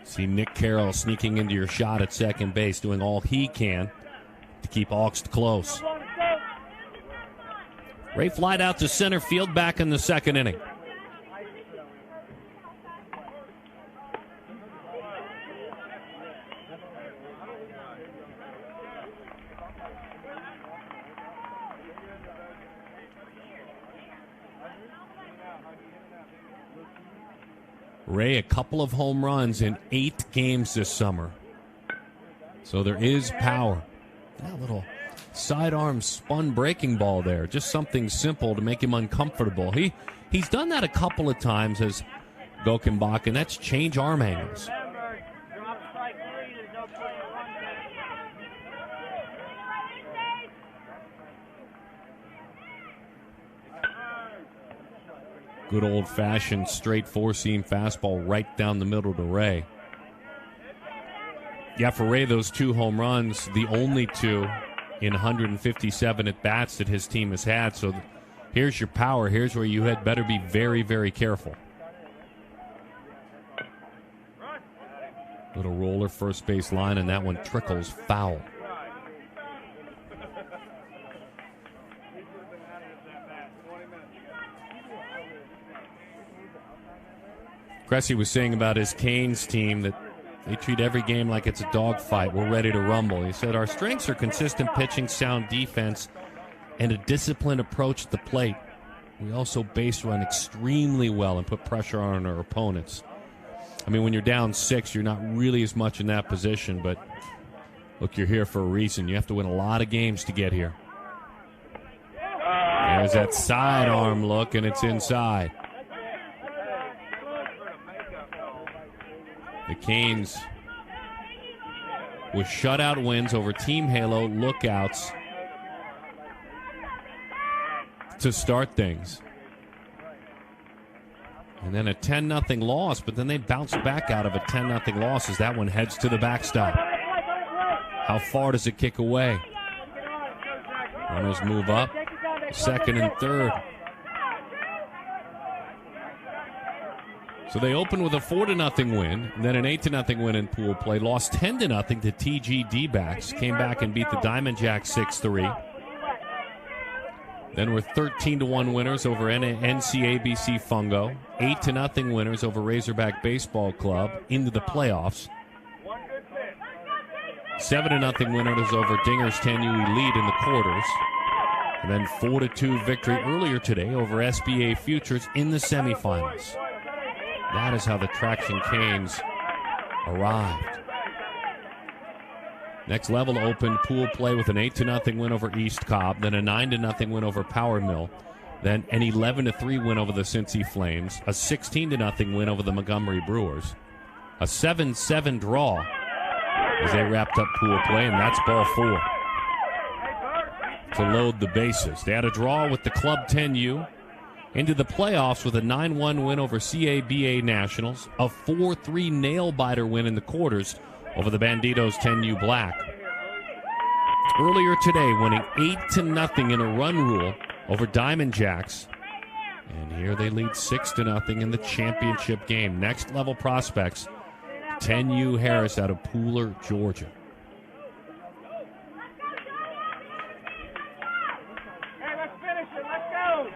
See Nick Carroll sneaking into your shot at second base, doing all he can to keep Augst close. Ray flied out to center field back in the second inning. Ray, a couple of home runs in 8 games this summer. So there is power. That little sidearm spun breaking ball there. Just something simple to make him uncomfortable. He's done that a couple of times as Gokenbach, and that's change arm angles. Good old-fashioned straight four-seam fastball right down the middle to Ray. Yeah, for Ray, those 2 home runs, the only 2 in 157 at-bats that his team has had. So here's your power. Here's where you had better be very, very careful. Little roller first base line, and that one trickles foul. Cressy was saying about his Canes team that they treat every game like it's a dogfight. We're ready to rumble. He said, our strengths are consistent pitching, sound defense, and a disciplined approach at the plate. We also base run extremely well and put pressure on our opponents. I mean, when you're down 6, you're not really as much in that position, but look, you're here for a reason. You have to win a lot of games to get here. There's that sidearm look, and it's inside. The Canes with shutout wins over Team Halo Lookouts to start things. And then a 10-0 loss, but then they bounced back out of a 10-0 loss as that one heads to the backstop. How far does it kick away? Runners move up, second and third. So they opened with a 4-0 win, then an 8-0 win in pool play, lost 10-0 to TG D-backs, came back and beat the Diamond Jacks 6-3. Then were 13-1 winners over NCABC Fungo, 8-0 winners over Razorback Baseball Club into the playoffs. 7-0 winners over Dinger's 10U Elite in the quarters. And then 4-2 victory earlier today over SBA Futures in the semifinals. That is how the Traction Canes arrived. Next level opened pool play with an 8-0 win over East Cobb, then a 9-0 win over Power Mill, then an 11-3 win over the Cincy Flames, a 16-0 win over the Montgomery Brewers, a 7-7 draw as they wrapped up pool play, and that's ball 4 to load the bases. They had a draw with the Club 10U. Into the playoffs with a 9-1 win over CABA Nationals, a 4-3 nail-biter win in the quarters over the Banditos 10U Black. Earlier today, winning 8-0 in a run rule over Diamond Jacks. And here they lead 6-0 in the championship game. Next level prospects 10U Harris out of Pooler, Georgia. Hey, let's finish it. Let's go.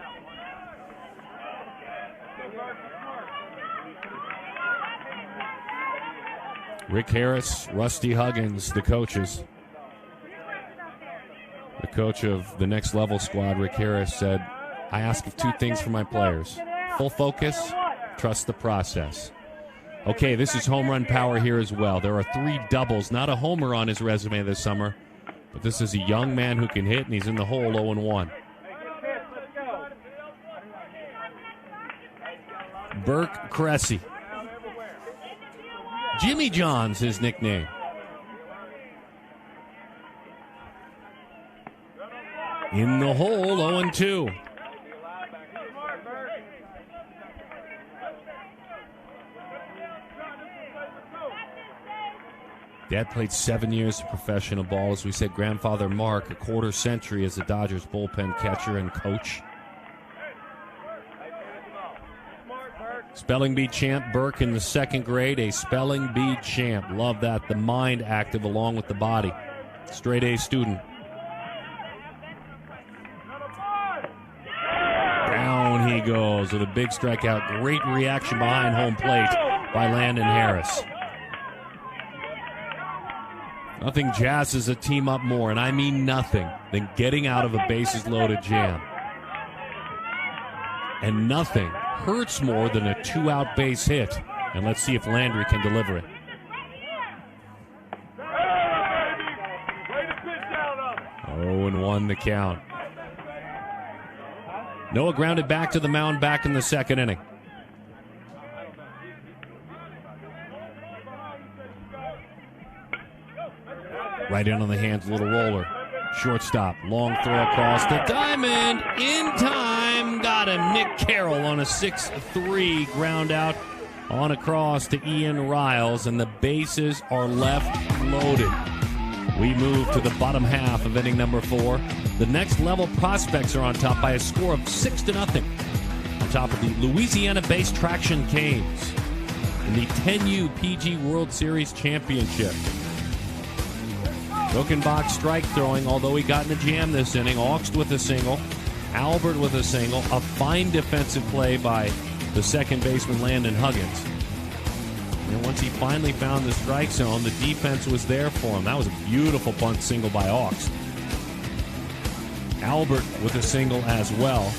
Rick Harris, Rusty Huggins, the coaches. The coach of the Next Level squad, Rick Harris, said, I ask of two things for my players. Full focus, trust the process. Okay, this is home run power here as well. There are 3 doubles, not a homer on his resume this summer, but this is a young man who can hit, and he's in the hole 0-1. Burke Cressy. Jimmy John's his nickname. In the hole, 0-2. Dad played 7 years of professional ball. As we said, grandfather Mark, a quarter century as the Dodgers bullpen catcher and coach. Spelling bee champ Burke in the 2nd grade, a spelling bee champ. Love that. The mind active along with the body. Straight A student. Down he goes with a big strikeout. Great reaction behind home plate by Landon Harris. Nothing jazzes a team up more, and I mean nothing, than getting out of a bases-loaded jam. And nothing hurts more than a 2-out base hit. And let's see if Landry can deliver it. 0-1 the count. Noah grounded back to the mound back in the 2nd inning. Right in on the hands, little roller. Shortstop, long throw across the diamond. In time, got him. Nick Carroll on a 6-3 ground out on across to Ian Riles, and the bases are left loaded. We move to the bottom half of inning number 4. The Next Level prospects are on top by a score of 6-0. On top of the Louisiana-based Traction Canes in the 10U PG World Series Championship. Brokenbach strike throwing, although he got in the jam this inning. Augst with a single. Albert with a single. A fine defensive play by the 2nd baseman Landon Huggins. And once he finally found the strike zone, the defense was there for him. That was a beautiful bunt single by Augst. Albert with a single as well.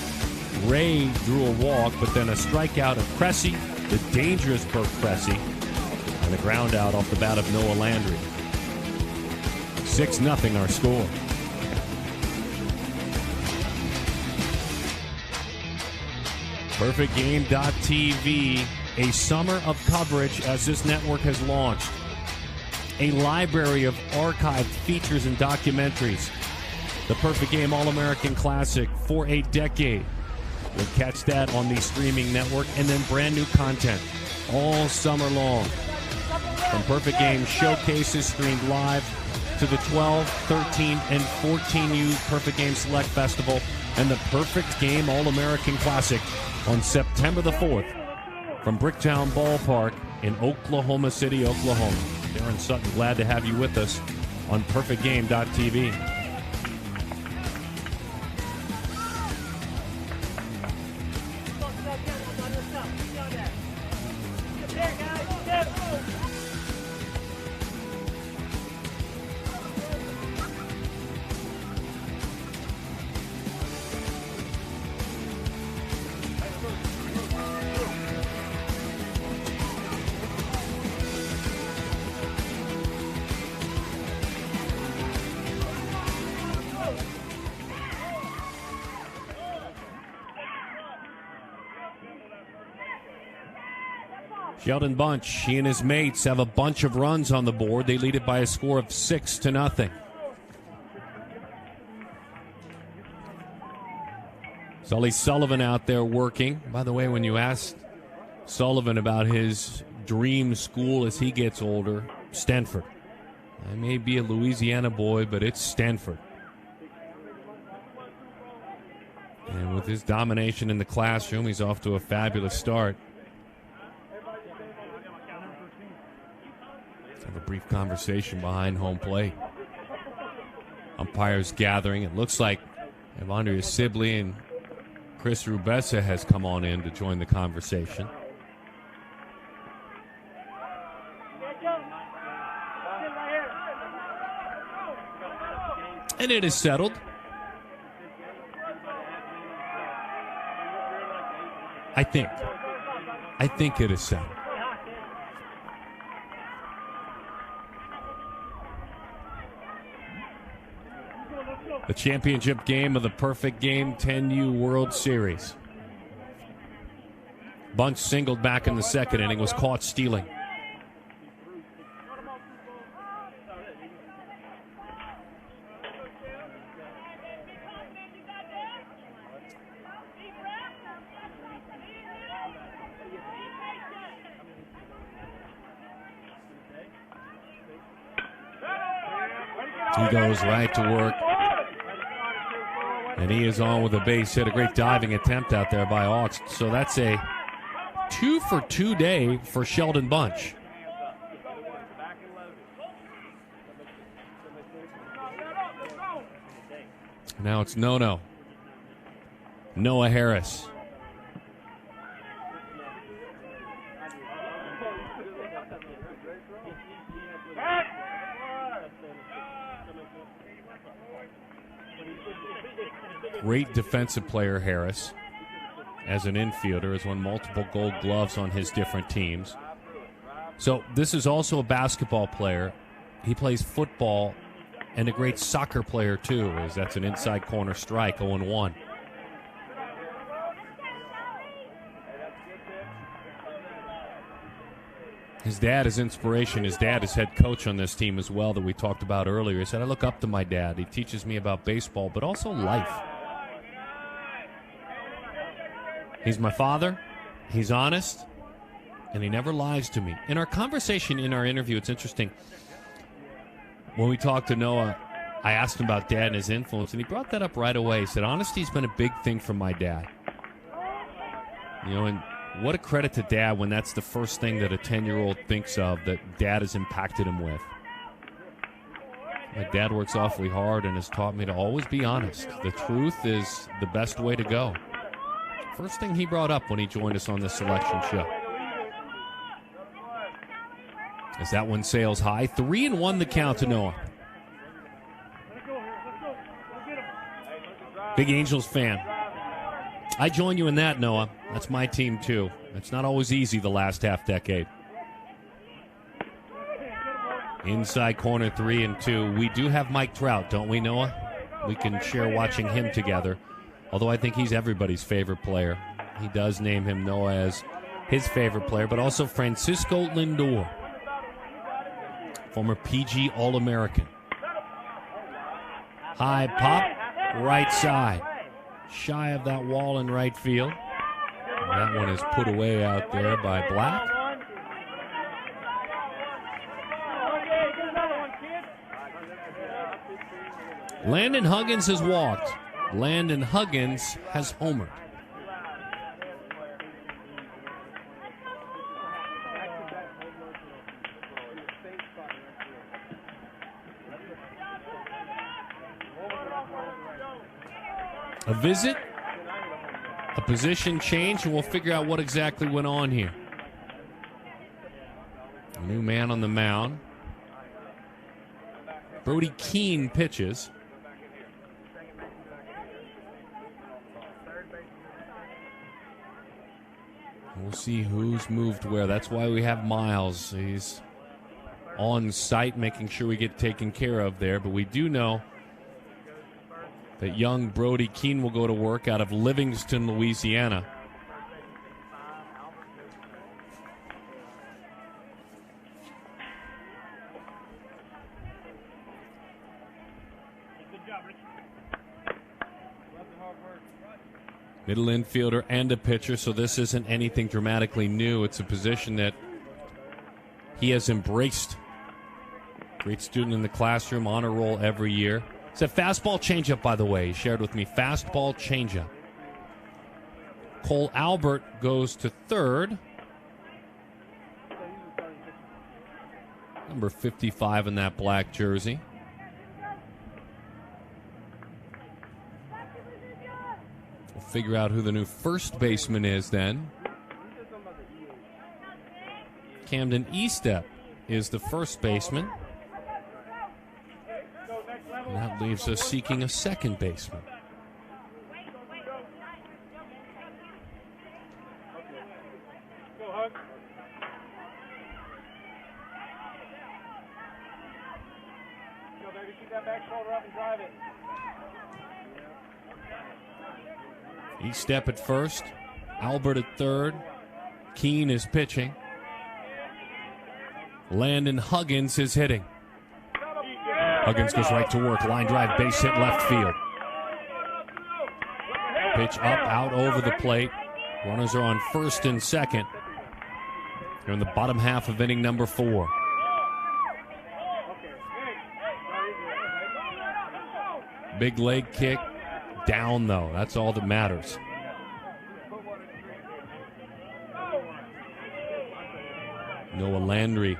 Ray drew a walk, but then a strikeout of Cressy, the dangerous Burke Cressy, and a ground out off the bat of Noah Landry. 6-0 our score. PerfectGame.tv, a summer of coverage as this network has launched. A library of archived features and documentaries. The Perfect Game All-American Classic for a decade. You'll catch that on the streaming network, and then brand new content all summer long. From Perfect Game showcases streamed live to the 12, 13, and 14U Perfect Game Select Festival and the Perfect Game All-American Classic on September the 4th from Bricktown Ballpark in Oklahoma City, Oklahoma. Darren Sutton, glad to have you with us on PerfectGame.tv. Sheldon Bunch, he and his mates have a bunch of runs on the board. They lead it by a score of 6-0. Sully Sullivan out there working. By the way, when you asked Sullivan about his dream school as he gets older, Stanford. I may be a Louisiana boy, but it's Stanford. And with his domination in the classroom, he's off to a fabulous start. Have a brief conversation behind home plate. Umpires gathering. It looks like Evandria Sibley and Chris Rubessa has come on in to join the conversation. And it is settled. I think it is settled. The championship game of the Perfect Game 10U World Series. Bunch singled back in the second inning, was caught stealing. He goes right to work. And he is on with a base hit. A great diving attempt out there by Hawks. So that's a 2-for-2 day for Sheldon Bunch. Now it's Noah Harris. Great defensive player, Harris, as an infielder, has won multiple gold gloves on his different teams. So this is also a basketball player. He plays football and a great soccer player, too, as that's an inside corner strike, 0-1. His dad is inspiration. His dad is head coach on this team as well that we talked about earlier. He said, I look up to my dad. He teaches me about baseball, but also life. He's my father, he's honest, and he never lies to me. In our conversation, in our interview, it's interesting. When we talked to Noah, I asked him about dad and his influence, and he brought that up right away. He said, honesty's been a big thing for my dad. You know, and what a credit to dad when that's the first thing that a 10-year-old thinks of that dad has impacted him with. My dad works awfully hard and has taught me to always be honest. The truth is the best way to go. First thing he brought up when he joined us on this selection show. As that one sails high, 3-1 the count to Noah. Big Angels fan. I join you in that, Noah. That's my team, too. It's not always easy the last half decade. Inside corner 3-2. We do have Mike Trout, don't we, Noah? We can share watching him together. Although I think he's everybody's favorite player. He does name him Noah as his favorite player, but also Francisco Lindor, former PG All-American. High pop, right side. Shy of that wall in right field. And that one is put away out there by Black. Landon Huggins has walked. Landon Huggins has homered. A visit, a position change, and we'll figure out what exactly went on here. A new man on the mound. Brody Keene pitches. We'll see who's moved where. That's why we have Miles. He's on site making sure we get taken care of there. But we do know that young Brody Keene will go to work out of Livingston, Louisiana. Middle infielder and a pitcher, so this isn't anything dramatically new. It's a position that he has embraced. Great student in the classroom, honor roll every year. It's a fastball changeup, by the way. He shared with me, fastball changeup. Cole Albert goes to third. Number 55 in that black jersey. We'll figure out who the new first baseman is then. Camden Estep is the first baseman. And that leaves us seeking a second baseman. Estep at first, Albert at third. Keene is pitching. Landon Huggins is hitting. Huggins goes right to work. Line drive, base hit left field. Pitch up, out over the plate. Runners are on first and second. They're in the bottom half of inning number 4. Big leg kick. Down, though. That's all that matters. Noah Landry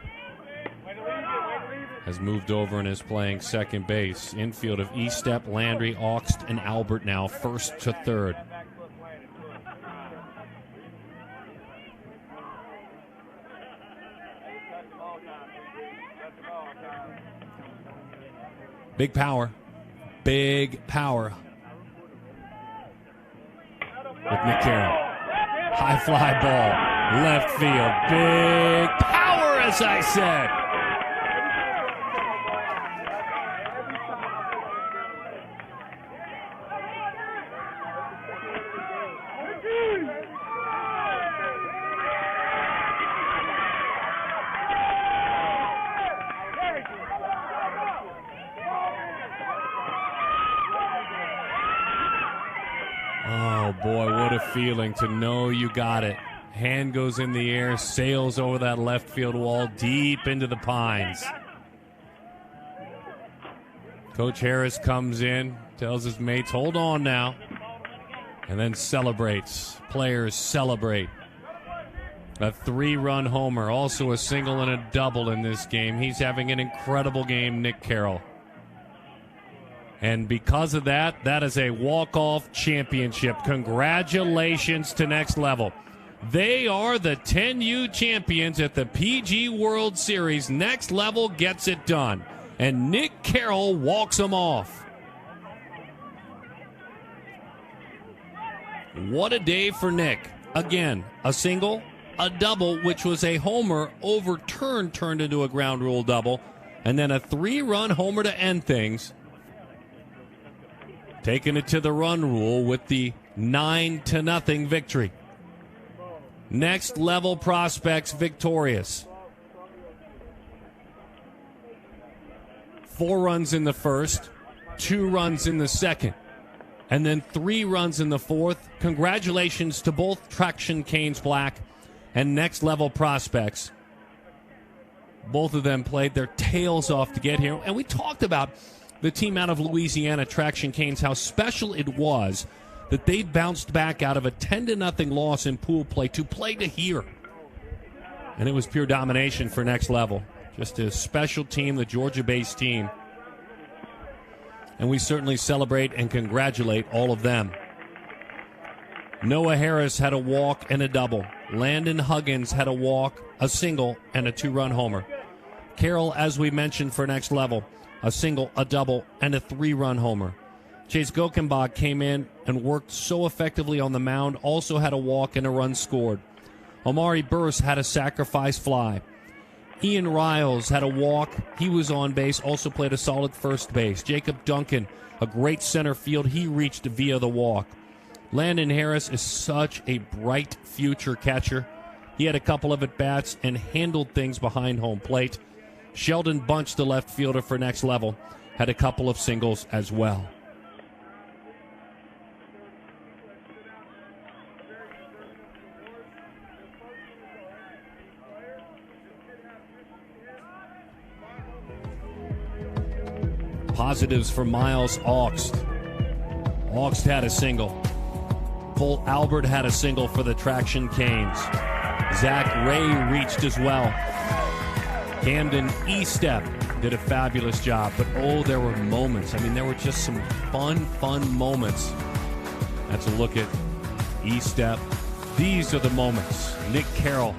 has moved over and is playing second base. Infield of Estep, Landry, Augst, and Albert now first to third. Big power. Big power. With Nick Carroll. High fly ball. Left field. Big power, as I said. Oh, boy, what a feeling to know you got it. Hand goes in the air, sails over that left field wall, deep into the pines. Coach Harris comes in, tells his mates, hold on now, and then celebrates. Players celebrate. A 3-run homer, also a single and a double in this game. He's having an incredible game, Nick Carroll. And because of that, that is a walk-off championship. Congratulations to Next Level. They are the 10U champions at the PG World Series. Next Level gets it done. And Nick Carroll walks them off. What a day for Nick. Again, a single, a double, which was a homer overturned, turned into a ground rule double, and then a 3-run homer to end things. Taking it to the run rule with the 9-0 victory. Next Level prospects victorious. 4 runs in the first, 2 runs in the second, and then 3 runs in the fourth. Congratulations to both Traction Canes Black and Next Level prospects. Both of them played their tails off to get here. And we talked about the team out of Louisiana, Traction Canes, how special it was that they bounced back out of a 10-0 loss in pool play to play to here. And it was pure domination for Next Level. Just a special team, the Georgia-based team. And we certainly celebrate and congratulate all of them. Noah Harris had a walk and a double. Landon Huggins had a walk, a single, and a 2-run homer. Carroll, as we mentioned, for Next Level, a single, a double, and a 3-run homer. Chase Gokenbach came in and worked so effectively on the mound, also had a walk and a run scored. Omari Burse had a sacrifice fly. Ian Riles had a walk. He was on base, also played a solid first base. Jacob Duncan, a great center field. He reached via the walk. Landon Harris is such a bright future catcher. He had a couple of at-bats and handled things behind home plate. Sheldon Bunch, the left fielder for Next Level, had a couple of singles as well. Positives for Miles Augst. Augst had a single. Cole Albert had a single for the Traction Canes. Zach Ray reached as well. Camden E-Step did a fabulous job. But, oh, there were moments. I mean, there were just some fun moments. That's a look at E-Step. These are the moments. Nick Carroll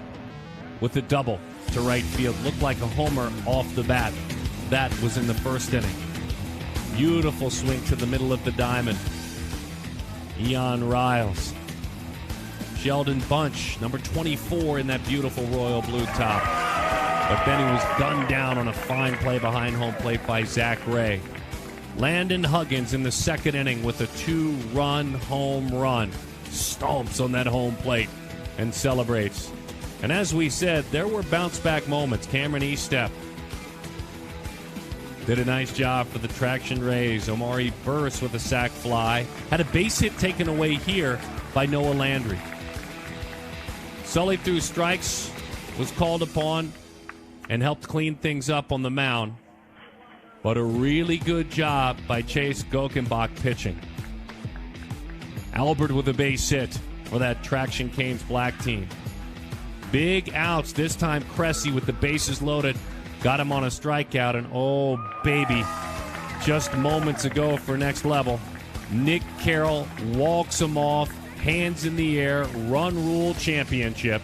with the double to right field. Looked like a homer off the bat. That was in the first inning. Beautiful swing to the middle of the diamond. Eon Riles. Sheldon Bunch, number 24 in that beautiful royal blue top. But then he was gunned down on a fine play behind home plate by Zach Ray. Landon Huggins in the second inning with a 2-run home run. Stomps on that home plate and celebrates. And as we said, there were bounce-back moments. Cameron E-Step did a nice job for the Traction Rays. Omari Burse with a sac fly. Had a base hit taken away here by Noah Landry. Sully threw strikes, was called upon, and helped clean things up on the mound. But a really good job by Chase Gokenbach pitching. Albert with a base hit for that Traction Canes black team. Big outs, this time Cressy with the bases loaded. Got him on a strikeout, and oh, baby, just moments ago for next level, Nick Carroll walks him off, hands in the air, run rule championship.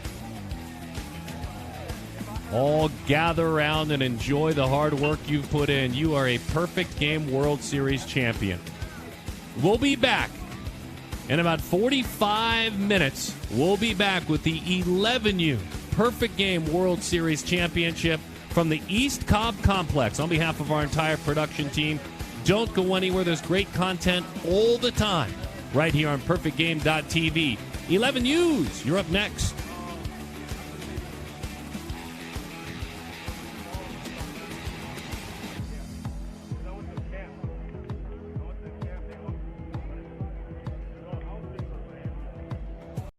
All gather around and enjoy the hard work you've put in. You are a Perfect Game World Series champion. We'll be back in about 45 minutes. We'll be back with the 11U Perfect Game World Series championship from the East Cobb Complex. On behalf of our entire production team, don't go anywhere. There's great content all the time right here on PerfectGame.tv. 11U's, you're up next.